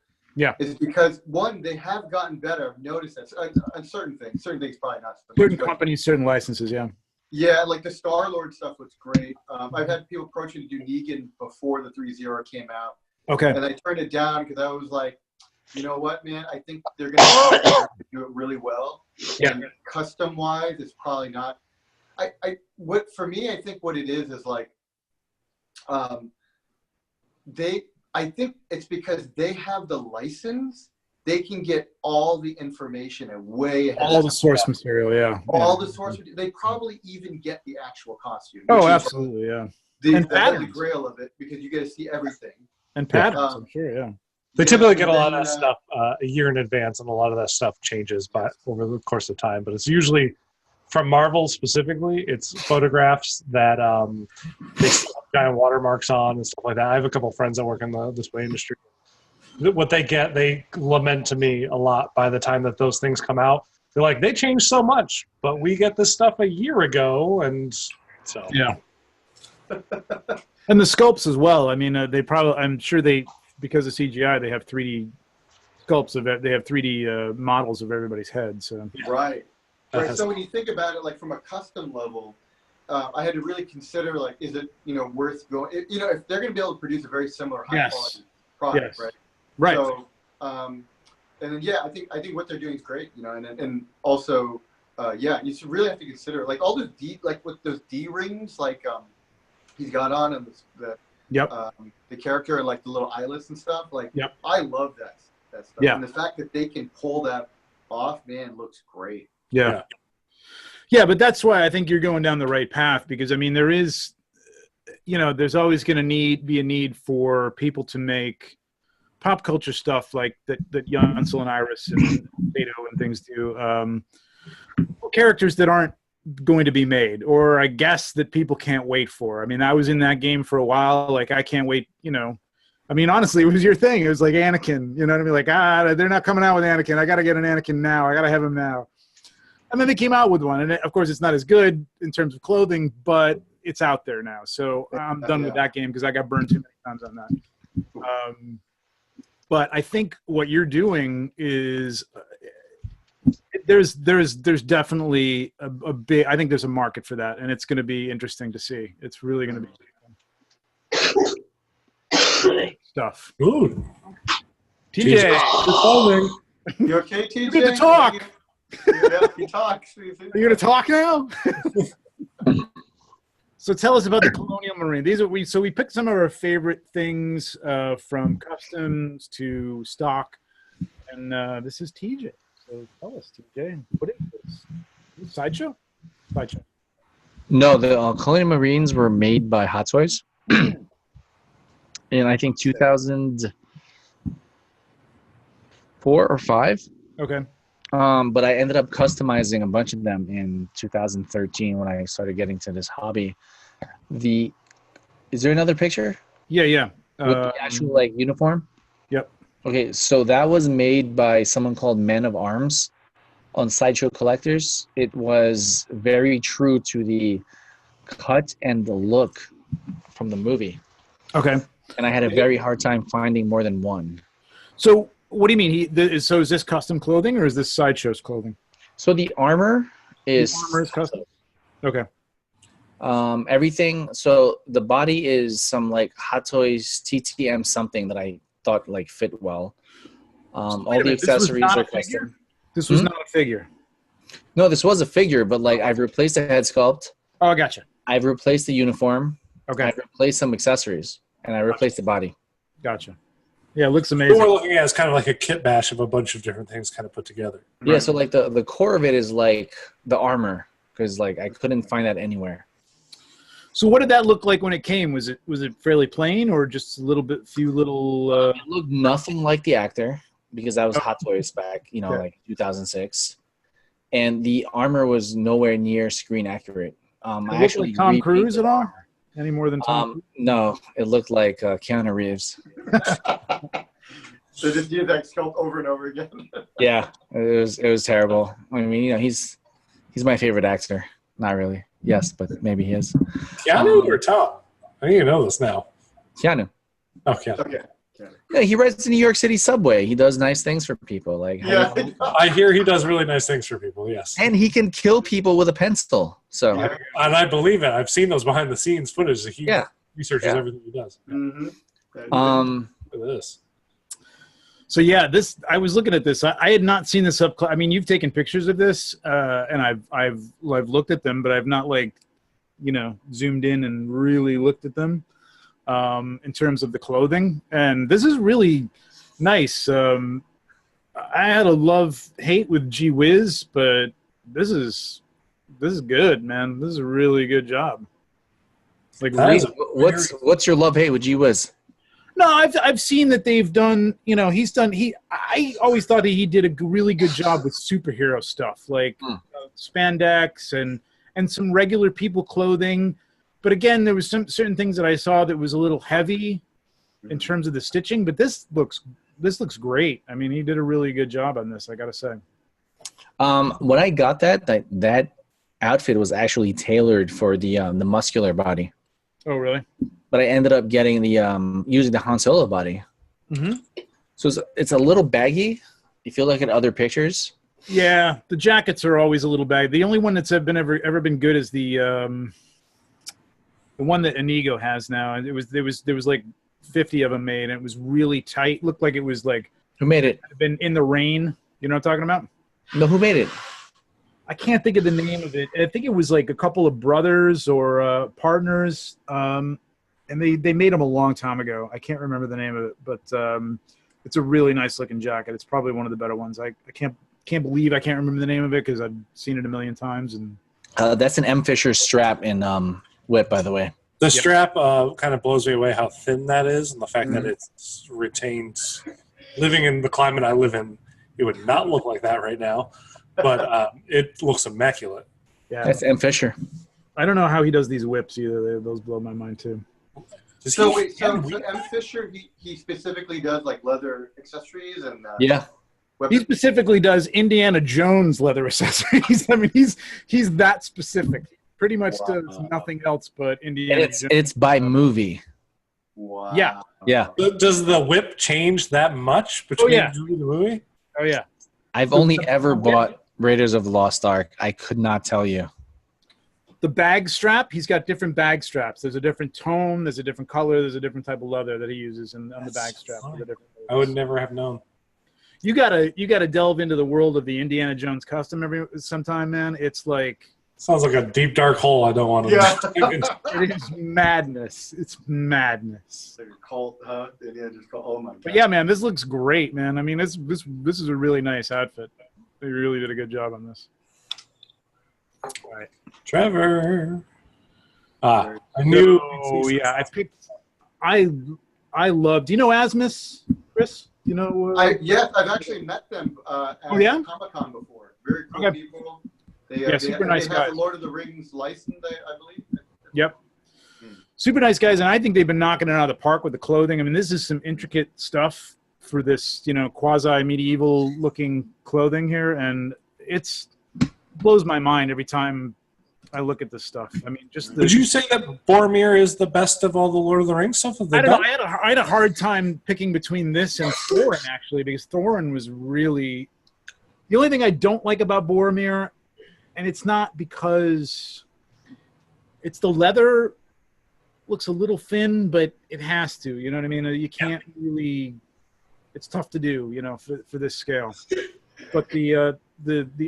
is because one, they have gotten better. I've noticed that on certain things probably not. Certain companies, certain licenses, Yeah, like the Star-Lord stuff looks great. I've had people approach me to do Negan before the 3-0 came out. Okay. And I turned it down because I was like, you know what, man? I think they're going to do it really well. Yeah. And custom-wise, it's probably not. For me, I think what it is I think it's because they have the license. They can get all the information and way ahead. All the source material, All the source material. They probably even get the actual costume. Oh, absolutely, The Holy Grail of it, because you get to see everything. And patterns, I'm sure, They typically get a lot of that stuff a year in advance, and a lot of that stuff changes over the course of time. But it's usually, from Marvel specifically, it's photographs that they still have giant watermarks on and stuff like that. I have a couple of friends that work in the display industry. What they get, they lament to me a lot by the time that those things come out. They're like, they changed so much, but we get this stuff a year ago, and so and the sculpts as well. I mean, I'm sure because of CGI, they have 3D sculpts of it. They have 3D models of everybody's head. So right. So when you think about it, from a custom level, I had to really consider is it worth going? If they're going to be able to produce a very similar high quality product, right? Right. So, and then I think what they're doing is great, and also, you really have to consider all those with those D rings, he's got on and the character and the little eyelets and stuff. I love that stuff. Yeah. And the fact that they can pull that off, man, looks great. Yeah. Yeah, but that's why I think you're going down the right path, because I mean there is, there's always going to be a need for people to make pop culture stuff like that Yancel and Iris and Beto and things do. Characters that aren't going to be made, or I guess that people can't wait for. I mean, I was in that game for a while. Like, I can't wait, you know. I mean, honestly, it was your thing. It was like Anakin, you know what I mean? Like, they're not coming out with Anakin. I got to get an Anakin now. I got to have him now. And then they came out with one. And of course, it's not as good in terms of clothing, but it's out there now. So I'm done with that game because I got burned too many times on that. But I think what you're doing is there's definitely a big, I think there's a market for that, and it's going to be interesting to see. It's really going to be stuff. Ooh. TJ, You okay, TJ? you get to talk. Yeah, he talks. Are you going to talk now? So tell us about the Colonial Marine. These are we picked some of our favorite things from customs to stock, and this is TJ. So tell us, TJ, what is this? Sideshow? Sideshow. No, the Colonial Marines were made by Hot Toys in, I think, 2004 or 5. Okay. But I ended up customizing a bunch of them in 2013 when I started getting to this hobby. Is there another picture? Yeah. With the actual like uniform? Yep. Okay, so that was made by someone called Men of Arms on Sideshow Collectors. It was very true to the cut and the look from the movie. Okay. And I had a very hard time finding more than one. So what do you mean? So is this custom clothing or is this Sideshow's clothing? So the armor is custom. Okay. Everything. So the body is some like Hot Toys TTM something that I thought like fit well. All the accessories are custom. This was not a figure. No, this was a figure, but like I've replaced the head sculpt. Oh, I gotcha. I've replaced the uniform. Okay. I've replaced some accessories, and I replaced the body. Gotcha. Yeah, it looks amazing. What we're looking at is kind of like a kit bash of a bunch of different things kind of put together. Yeah, so like the core of it is like the armor, because like I couldn't find that anywhere. So what did that look like when it came? Was it fairly plain or just a little bit, few little? It looked nothing like the actor because that was Hot Toys back, like 2006, and the armor was nowhere near screen accurate. I actually like Tom Cruise at all? Any more than Tom Cruise? No, it looked like Keanu Reeves. So just use that sculpt over and over again. Yeah, it was terrible. I mean, he's my favorite actor. Not really. Yes, but maybe he is. Keanu or Tom? I think you know this now. Keanu. Oh, Keanu. Okay. Yeah, he rides the New York City subway. He does nice things for people. Like, Yeah. I hear he does really nice things for people, yes. and he can kill people with a pencil. So, Yeah. And I believe it. I've seen those behind the scenes footage. He researches everything he does. Mm-hmm. Look at this. So yeah, I was looking at this. I had not seen this up. I mean, you've taken pictures of this, and I've looked at them, but I've not zoomed in and really looked at them in terms of the clothing. And this is really nice. I had a love-hate with Gee Whiz, but this is good, man. This is a really good job. Like, what's your love-hate with Gee Whiz? No, I've seen that they've done. I always thought he did a really good job with superhero stuff, like spandex and some regular people clothing. But again, there was some certain things that I saw that was a little heavy in terms of the stitching. But this looks great. I mean, he did a really good job on this, I gotta say. When I got that outfit was actually tailored for the muscular body. Oh, really? But I ended up getting the using the Han Solo body. Mm-hmm. So it's a little baggy. If you look at other pictures. Yeah, the jackets are always a little baggy. The only one that's ever been good is the one that Inigo has now. There was like 50 of them made, and it was really tight. Looked like it was like who made it? Been in the rain. You know what I'm talking about? No, who made it? I can't think of the name of it. I think it was like a couple of brothers or partners. And they made them a long time ago. I can't remember the name of it, but it's a really nice looking jacket. It's probably one of the better ones. I can't believe I can't remember the name of it because I've seen it a million times. And that's an M. Fisher strap in Whip, by the way. The strap kind of blows me away how thin that is, and the fact that it retains. Living in the climate I live in, it would not look like that right now, but it looks immaculate. Yeah. That's M. Fisher. I don't know how he does these whips either. Those blow my mind too. So M. Fisher, he specifically does like leather accessories and Yeah. He specifically does Indiana Jones leather accessories. I mean, he's that specific. Pretty much does nothing else but Indiana And Jones. it's by movie. Wow. Yeah. Yeah. Does the whip change that much between yeah. the movie? Oh yeah. I've only ever bought Raiders of the Lost Ark. I could not tell you. The bag strap, he's got different bag straps. There's a different tone, there's a different color, there's a different type of leather that he uses on the bag strap. I would never have known. You gotta delve into the world of the Indiana Jones custom sometime, man. It's like Sounds like a deep dark hole. I don't want to. Yeah. it is madness. It's madness. It's like a cult, huh? Indiana just cult. Oh my god. But yeah, man, this looks great, man. I mean, this is a really nice outfit. They really did a good job on this. All right. Trevor. I knew. Oh yeah, I love. Do you know Asmus, Chris? You know? Yes, I've actually met them at Comic-Con before. Very cool people. They, super nice they guys. have the Lord of the Rings license, I believe. Yep. Super nice guys, and I think they've been knocking it out of the park with the clothing. I mean, this is some intricate stuff for this, quasi-medieval looking clothing here, and it blows my mind every time I look at this stuff. I mean, just Would you say that Boromir is the best of all the Lord of the Rings stuff? I don't know. I had a hard time picking between this and Thorin, actually, because Thorin was really the only thing I don't like about Boromir, and it's not because it's the leather looks a little thin, but it has to. You know what I mean? You can't really. It's tough to do, for this scale. But the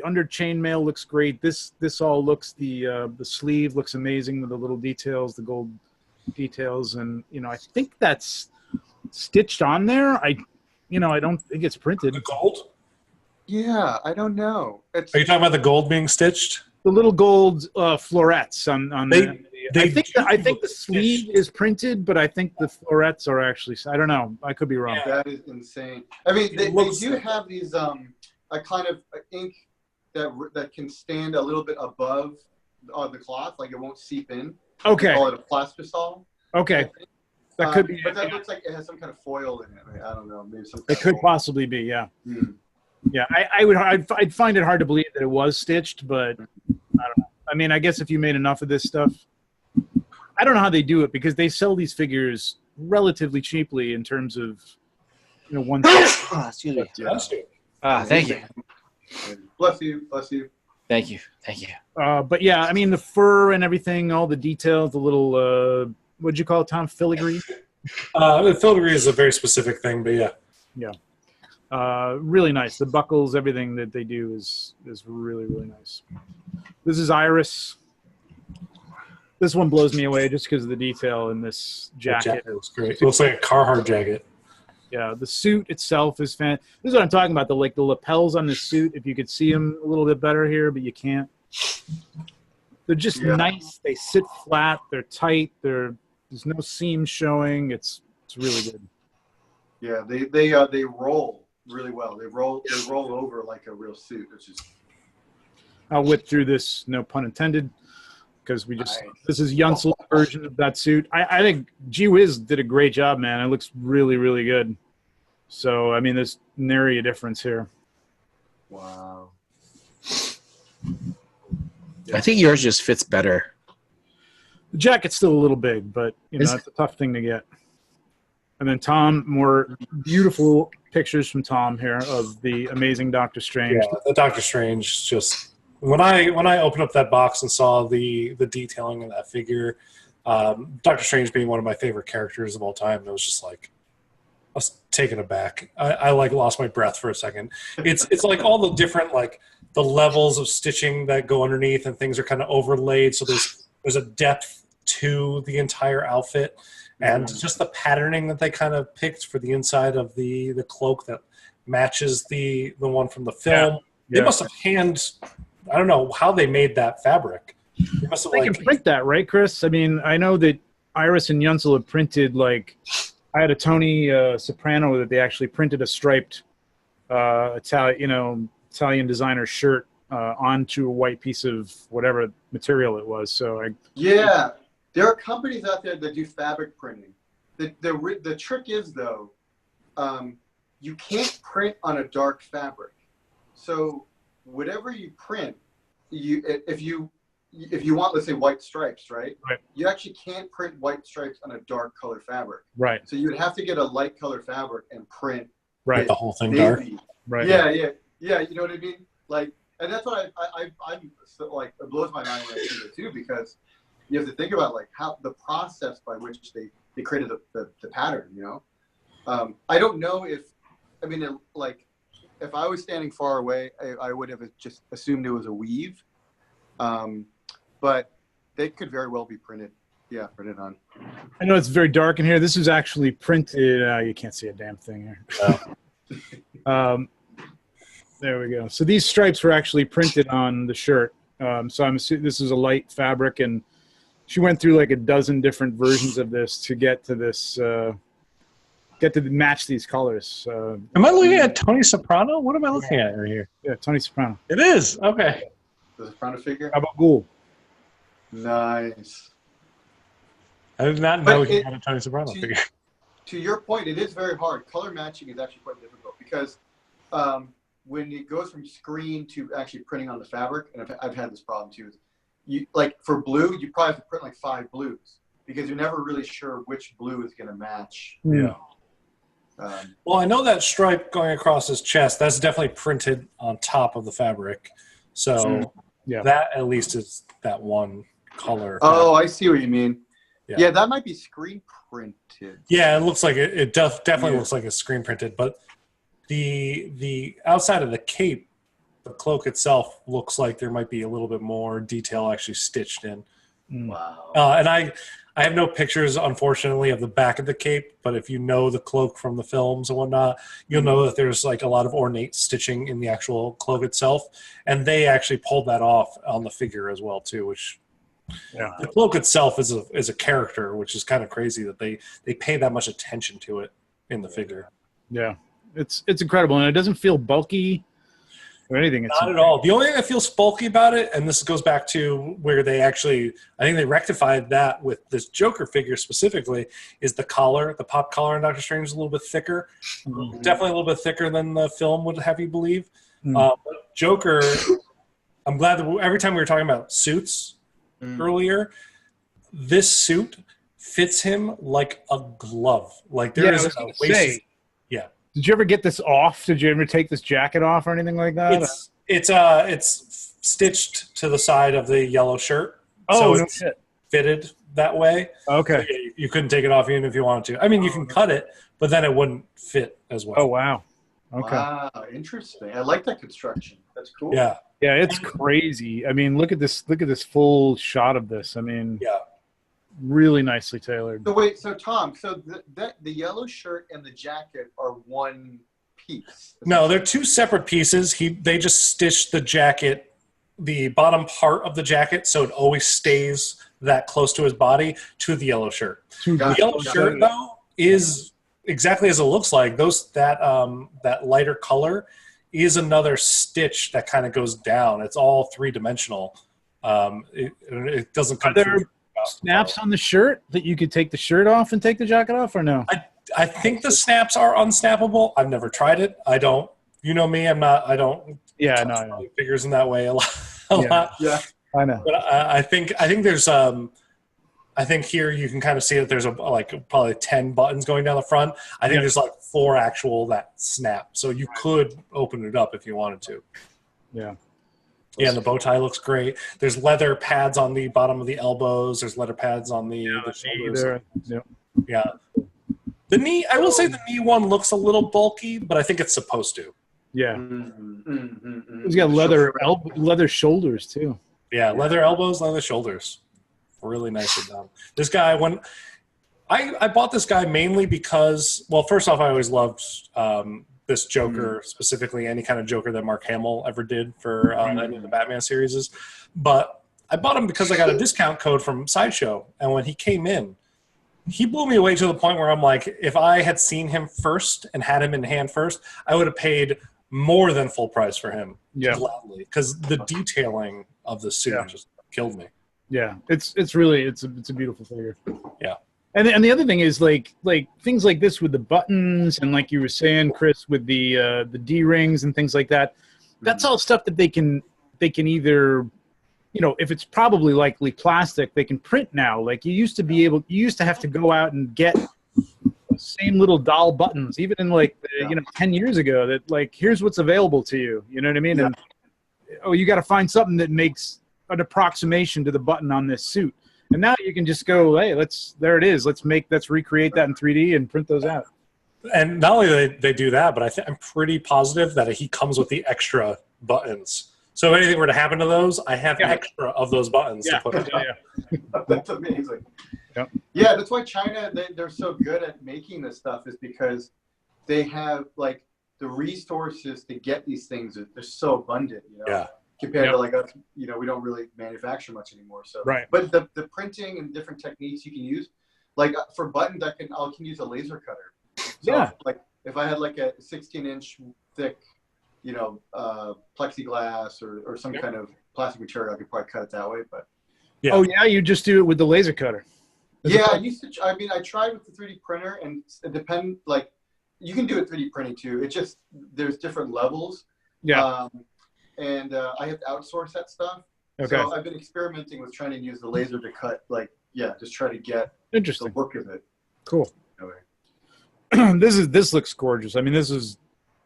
under chainmail looks great. This all looks the sleeve looks amazing with the little details, the gold details, and I think that's stitched on there. I don't think it's printed. The gold? Yeah, I don't know. Are you talking about the gold being stitched? The little gold florets on I think the sleeve is printed, but I think the florets are actually. I don't know. I could be wrong. That is insane. I mean, they do have these a kind of ink that can stand a little bit above the cloth, like it won't seep in. Okay. They call it a plastisol. Okay. That could be. But that looks like it has some kind of foil in it. I don't know. Maybe some. It could possibly be. Yeah. Mm. Yeah. I'd find it hard to believe that it was stitched, but I don't know. I mean, I guess if you made enough of this stuff, I don't know how they do it because they sell these figures relatively cheaply in terms of one. Excuse me. Yeah. Thank you. Bless you. Bless you. Thank you. But yeah, I mean the fur and everything, all the details, the little what'd you call it, Tom? Filigree? The filigree is a very specific thing, but yeah. Yeah. Really nice. The buckles, everything that they do is really, really nice. This is Iris. This one blows me away just because of the detail in this jacket. Looks great. It looks like a Carhartt jacket. Yeah, the suit itself is This is what I'm talking about. The lapels on the suit. If you could see them a little bit better here, but you can't. They're just nice. They sit flat. They're tight. There's no seam showing. It's really good. Yeah, they roll really well. They roll over like a real suit. It's just. I'll whip through this, no pun intended, because this is Yunsel's version of that suit. I think Gee Whiz did a great job, man. It looks really, really good. So, I mean, there's nary a difference here. Wow. I think yours just fits better. The jacket's still a little big, but, it's a tough thing to get. And then Tom, more beautiful pictures from Tom here of the amazing Doctor Strange. Yeah, the Doctor Strange just... When I opened up that box and saw the detailing of that figure, Doctor Strange being one of my favorite characters of all time, it was just like I was taken aback. I lost my breath for a second. It's like all the different the levels of stitching that go underneath and things are kind of overlaid, so there's a depth to the entire outfit, and just the patterning that they kind of picked for the inside of the cloak that matches the one from the film. Yeah. They must have I don't know how they made that fabric. They must have They can print that, right, Chris? I mean, I know that Iris and Yunsel have printed, I had a Tony Soprano that they actually printed a striped Italian designer shirt onto a white piece of whatever material it was. So yeah, there are companies out there that do fabric printing. The trick is though, you can't print on a dark fabric. So whatever you print, if you want, let's say, white stripes, right? You actually can't print white stripes on a dark color fabric. Right. So you would have to get a light color fabric and print. Right. The whole thing dark. Right. Yeah. You know what I mean? Like, and that's what I'm so, like, it blows my mind when I see it too, because you have to think about like how the process by which they created the pattern. You know, I don't know if, I mean, like, if I was standing far away, I would have just assumed it was a weave. But they could very well be printed on. I know it's very dark in here. This is actually printed. You can't see a damn thing here. There we go. So these stripes were actually printed on the shirt. So I'm assuming this is a light fabric, and she went through like a dozen different versions of this to get to this, get to match these colors. Am I looking at Tony Soprano? What am I looking at right here? Yeah, Tony Soprano. It is. Okay. The Soprano figure? How about Ghoul? Nice. I did not know he had a Tony Soprano figure. To your point, it is very hard. Color matching is actually quite difficult because when it goes from screen to actually printing on the fabric, and I've had this problem too, you, like for blue, you probably have to print like 5 blues because you're never really sure which blue is going to match. Yeah. Well, I know that stripe going across his chest, that's definitely printed on top of the fabric. So that at least is that one color. Oh, I see what you mean. Yeah, that might be screen printed. Yeah, it looks like it definitely looks like it's screen printed, but the outside of the cape, the cloak itself looks like there might be a little bit more detail actually stitched in. Wow. And I have no pictures, unfortunately, of the back of the cape, but if you know the cloak from the films and whatnot, you'll know that there's like a lot of ornate stitching in the actual cloak itself, and they actually pulled that off on the figure as well too, which the cloak itself is a character, which is kind of crazy that they pay that much attention to it in the figure. Yeah, it's incredible, and it doesn't feel bulky or anything. Not at all. The only thing that feels bulky about it, and this goes back to where they actually, I think they rectified that with this Joker figure specifically, is the collar. The pop collar in Doctor Strange is a little bit thicker. Definitely a little bit thicker than the film would have you believe. But Joker, I'm glad that every time we were talking about suits earlier, this suit fits him like a glove. Like there is a waist. Did you ever get this off? Did you ever take this jacket off or anything like that? It's stitched to the side of the yellow shirt. Oh, so it's fitted that way. Okay. So you couldn't take it off even if you wanted to. I mean, you can cut it, but then it wouldn't fit as well. Oh, wow. Okay. Wow, interesting. I like that construction. That's cool. Yeah. Yeah, it's crazy. I mean, look at this full shot of this. I mean, really nicely tailored. So wait, so Tom, so the yellow shirt and the jacket are one piece? No, they're two separate pieces. They just stitched the jacket, the bottom part of the jacket, so it always stays that close to his body, to the yellow shirt. The yellow shirt, though, is exactly as it looks like. That lighter color is another stitch that kind of goes down. It's all 3-dimensional. It doesn't come through. Snaps on the shirt that you could take the shirt off and take the jacket off, or no? I think the snaps are unsnappable. I've never tried it. I don't. You know me. I don't. Yeah, I know. Figures in that way a lot. Yeah, I know. But I think there's I think here you can kind of see that there's probably 10 buttons going down the front. I think there's like 4 actual that snap, so you could open it up if you wanted to. Yeah. Yeah, and the bow tie looks great. There's leather pads on the bottom of the elbows. There's leather pads on the shoulders. Yeah. The knee, I will say the knee one looks a little bulky, but I think it's supposed to. Yeah. He's got leather shoulders too. Yeah, leather elbows, leather shoulders. Really nicely done. This guy, when I bought this guy mainly because, well, first off, I always loved this Joker, specifically any kind of Joker that Mark Hamill ever did for any of the Batman series. But I bought him because I got a discount code from Sideshow, and when he came in, he blew me away to the point where I'm like, if I had seen him first and had him in hand first, I would have paid more than full price for him. Yeah. Gladly, because the detailing of the suit just killed me. Yeah, it's really it's a beautiful figure. Yeah. And the other thing is like things like this with the buttons and like you were saying, Chris, with the D rings and things like that. That's all stuff that they can either, you know, if it's probably likely plastic, they can print now. Like you used to have to go out and get the same little doll buttons, even in like you know 10 years ago. That like here's what's available to you. You know what I mean? Yeah. And you got to find something that makes an approximation to the button on this suit. And now you can just go, hey, there it is. Let's recreate that in 3D and print those out. And not only do they do that, but I'm pretty positive that he comes with the extra buttons. So if anything were to happen to those, I have extra of those buttons to put on. That's amazing. Yep. Yeah, that's why China, they're so good at making this stuff, is because they have like the resources to get these things. They're so abundant, you know. Yeah. Compared to like us, you know, we don't really manufacture much anymore. So, but the printing and different techniques you can use, like for buttons, I can use a laser cutter. So like if I had like a 16-inch thick, you know, plexiglass or some kind of plastic material, I could probably cut it that way. But oh yeah, you just do it with the laser cutter. I tried with the 3D printer, and it depends. Like you can do it 3D printing too. It just there's different levels. Yeah. And I have to outsource that stuff. Okay. So I've been experimenting with trying to use the laser to cut, just try to get the look of it. Cool. Anyway. This looks gorgeous. I mean, this is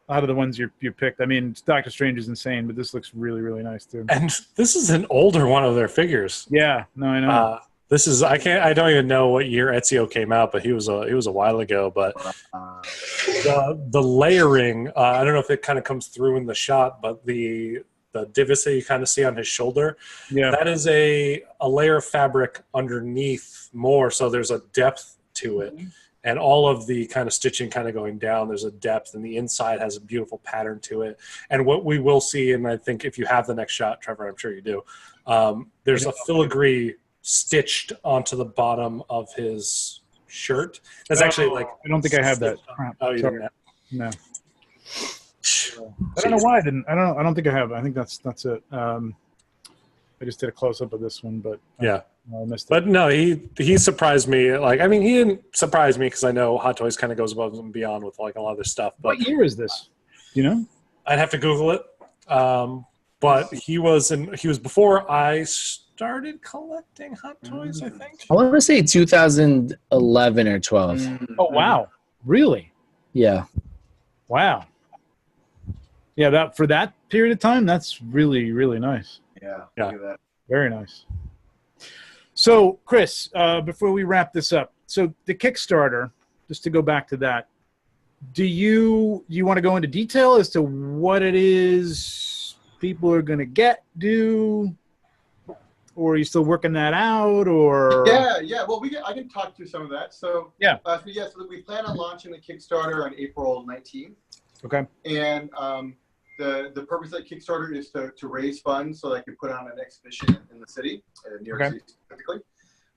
out of the ones you picked. I mean, Doctor Strange is insane, but this looks really, really nice too. And this is an older one of their figures. Yeah. No, I know. This is I don't even know what year Ezio came out, but he was a while ago. But the layering, I don't know if it kind of comes through in the shot, but the divots that you kind of see on his shoulder, that is a layer of fabric underneath more, so there's a depth to it. And all of the kind of stitching kind of going down, there's a depth, and the inside has a beautiful pattern to it. And what we will see, and I think if you have the next shot, Trevor, I'm sure you do, there's a filigree stitched onto the bottom of his shirt. That's actually like I don't think I have that. Oh, you didn't have? No. I don't know why I didn't. I don't think I have. I think that's it. I just did a close up of this one, but I missed it. But no, he surprised me. Like, I mean, he didn't surprise me because I know Hot Toys kind of goes above and beyond with like a lot of their stuff. But what year is this? You know, I'd have to Google it. But he was before I started collecting Hot Toys, I think. I want to say 2011 or 12. Oh wow, really? Yeah. Wow. Yeah, that for that period of time, that's really, really nice. Yeah. Look at that. Very nice. So, Chris, before we wrap this up, so the Kickstarter, just to go back to that, do you want to go into detail as to what it is people are going to do, or are you still working that out, or? Yeah. Well, I can talk through some of that. So so we plan on launching the Kickstarter on April 19th. Okay. And the purpose of the Kickstarter is to raise funds so that I can put on an exhibition in the city, New York City specifically.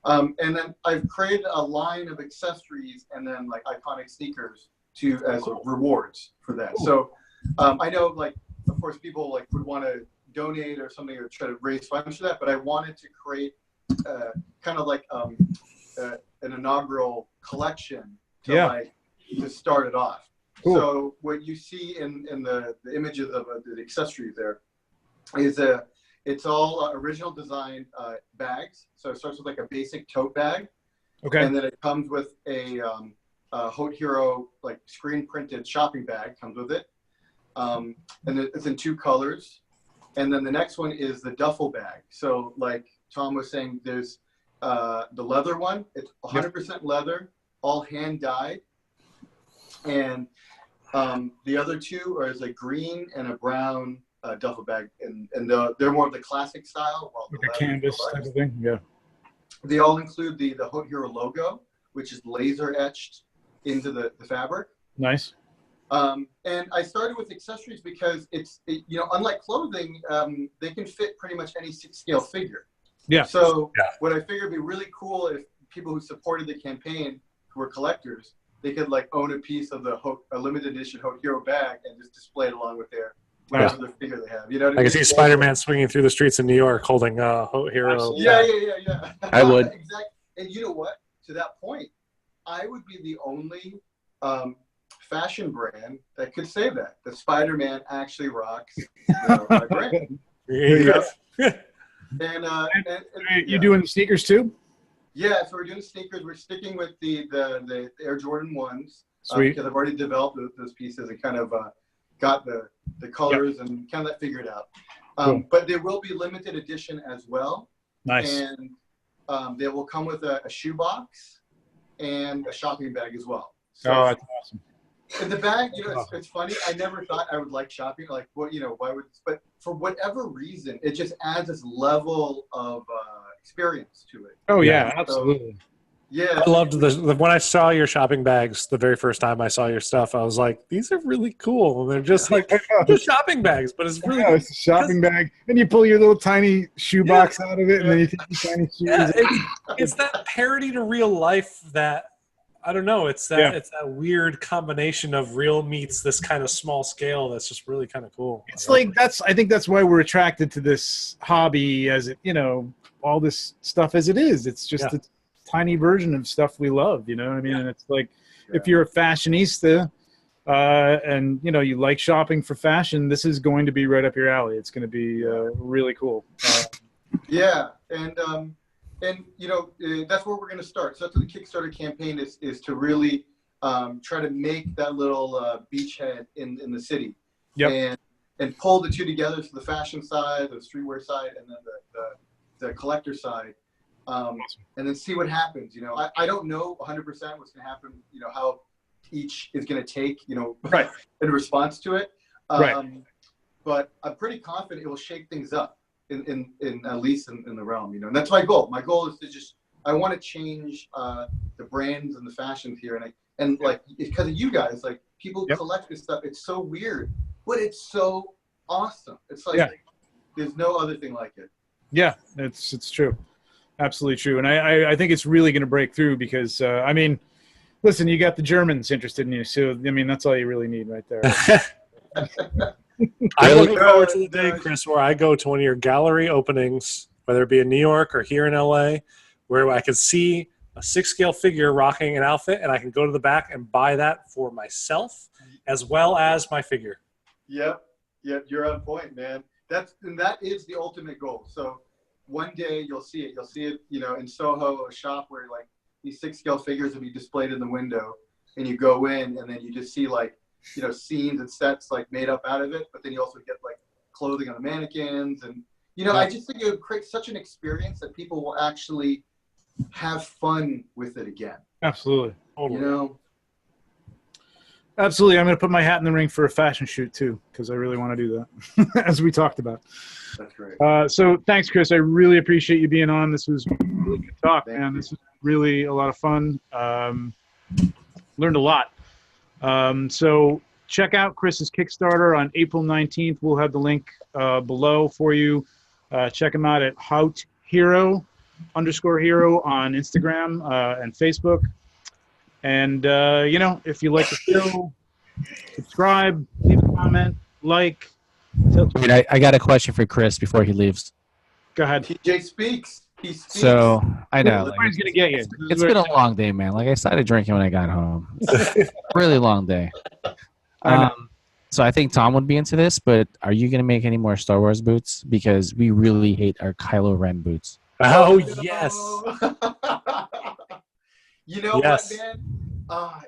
And then I've created a line of accessories and then like iconic sneakers as rewards for that. So I know, like, of course, people like would want to donate or something or try to raise funds for that, but I wanted to create kind of like an inaugural collection to start it off. Cool. So what you see in the images of the accessories there is it's all original design bags. So it starts with like a basic tote bag. Okay. And then it comes with a Haute Hero like screen printed shopping bag comes with it. And it's in 2 colors. And then the next one is the duffel bag. So like Tom was saying, there's the leather one. It's 100% leather, all hand dyed. And the other 2 are a green and a brown duffel bag, and they're more of the classic style. Like a canvas type of thing, yeah. They all include the Haute Hero logo, which is laser etched into the fabric. Nice. And I started with accessories because unlike clothing, they can fit pretty much any 6-scale figure. Yeah. So what I figured would be really cool if people who supported the campaign, who were collectors, they could like own a piece of a limited edition Haute Hero bag and just display it along with their whatever the figure they have. You know what I I can mean? see Spider-Man swinging through the streets of New York holding Haute Hero. Yeah. I would. Exactly. And you know what? To that point, I would be the only fashion brand that could say that Spider-Man actually rocks my brand. Yeah. And you doing the sneakers too? Yeah, so we're doing sneakers. We're sticking with the Air Jordan 1s. Sweet. Because I've already developed those pieces and kind of got the colors and kind of figured out. Cool. But there will be limited edition as well. Nice. And they will come with a shoebox and a shopping bag as well. So, Oh, that's awesome. in the bag, it's funny. I never thought I would like shopping. Like, what, why would? But for whatever reason, it just adds this level of experience to it. Oh yeah, absolutely. Yeah, I loved when I saw your shopping bags the very first time I saw your stuff. I was like, these are really cool. They're just like just shopping bags, but it's really it's a shopping bag, and you pull your little tiny shoebox out of it, and then you take your tiny shoes. Yeah, it's that parody to real life that I don't know. It's that it's that weird combination of real meets this kind of small scale that's just really kind of cool. It's like I think that's why we're attracted to this hobby, as it all this stuff as it is. It's just a tiny version of stuff we love. You know what I mean? And it's like if you're a fashionista and you like shopping for fashion, this is going to be right up your alley. It's going to be really cool. And that's where we're going to start. So that's what the Kickstarter campaign is to really try to make that little beachhead in the city. Yep. And pull the two together, so the fashion side, the streetwear side, and then the collector side. And then see what happens. I don't know 100% what's going to happen. How each is going to take. In response to it. But I'm pretty confident it will shake things up in at least in the realm. And that's my goal. My goal is to I want to change the brands and the fashions here, and like because of you guys, like people collect this stuff. It's so weird, but it's so awesome. It's like there's no other thing like it. Yeah, it's true. Absolutely true. And I think it's really going to break through because, listen, you got the Germans interested in you. So, that's all you really need right there. I look forward to the day, Chris, where I go to one of your gallery openings, whether it be in New York or here in LA, where I can see a 6-scale figure rocking an outfit, and I can go to the back and buy that for myself as well as my figure. Yep, you're on point, man. That is the ultimate goal. So one day you'll see it. You'll see it, in Soho, a shop where like these 6-scale figures will be displayed in the window, and you go in, and then you just see like, scenes and sets like made up out of it. But then you also get like clothing on the mannequins, and I just think it would create such an experience that people will actually have fun with it again. Absolutely. Absolutely. I'm going to put my hat in the ring for a fashion shoot too, because I really want to do that, as we talked about. That's great. So thanks, Chris. I really appreciate you being on. This was really good talk, man. This was really a lot of fun. Learned a lot. So check out Chris's Kickstarter on April 19th. We'll have the link below for you. Check him out at Haute Hero _hero on Instagram and Facebook. And, if you like the show, subscribe, leave a comment, like. Wait, I got a question for Chris before he leaves. Go ahead. TJ speaks. He speaks. So, I know. Everybody's going to get you. It's been a long day, man. Like, I started drinking when I got home. It's a really long day. So I think Tom would be into this, but are you going to make any more Star Wars boots? Because we really hate our Kylo Ren boots. Oh, yes. What, man?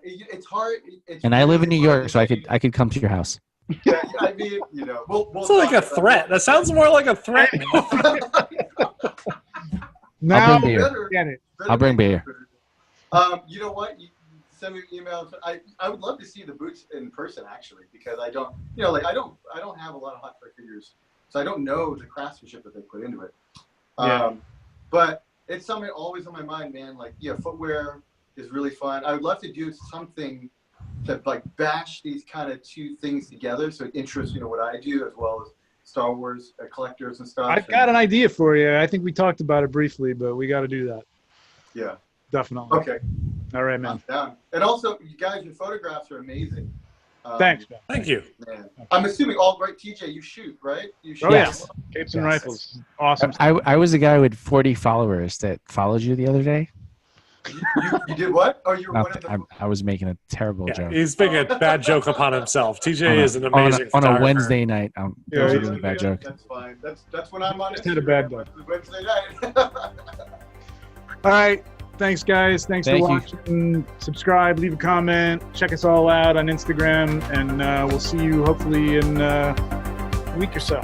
It's hard. And I live in New York, so I could come to your house. Yeah, we'll it's like a threat. That sounds more like a threat. I'll bring beer. I'll bring beer. You know what? You send me an email. I would love to see the boots in person, actually, because I don't, I don't have a lot of hot toy figures, so I don't know the craftsmanship that they put into it. But it's something always on my mind, man. Like, footwear is really fun. I would love to do something to like bash these kind of two things together, so it interests what I do as well as Star Wars collectors and stuff. I've got an idea for you. I think we talked about it briefly, but we got to do that. Yeah, definitely. Okay. All right, I'm man. down. And also, you guys, your photographs are amazing. Thanks, man. Thank you. Man. I'm assuming all right, TJ, you shoot, right? You shoot. Oh, yeah. Yes. Capes and Yes. rifles. Awesome. I was the guy with 40 followers that followed you the other day. You did what? Oh, you were one of the. I was making a terrible Yeah, joke. he's making a bad joke upon himself. TJ is an amazing on a photographer. Wednesday night. That was a really bad joke. That's fine. That's when I'm on Just had a bad Instagram, day. Wednesday night. All right. Thanks, guys. Thanks Thank for you. watching. Subscribe, leave a comment. Check us all out on Instagram. And we'll see you hopefully in a week or so.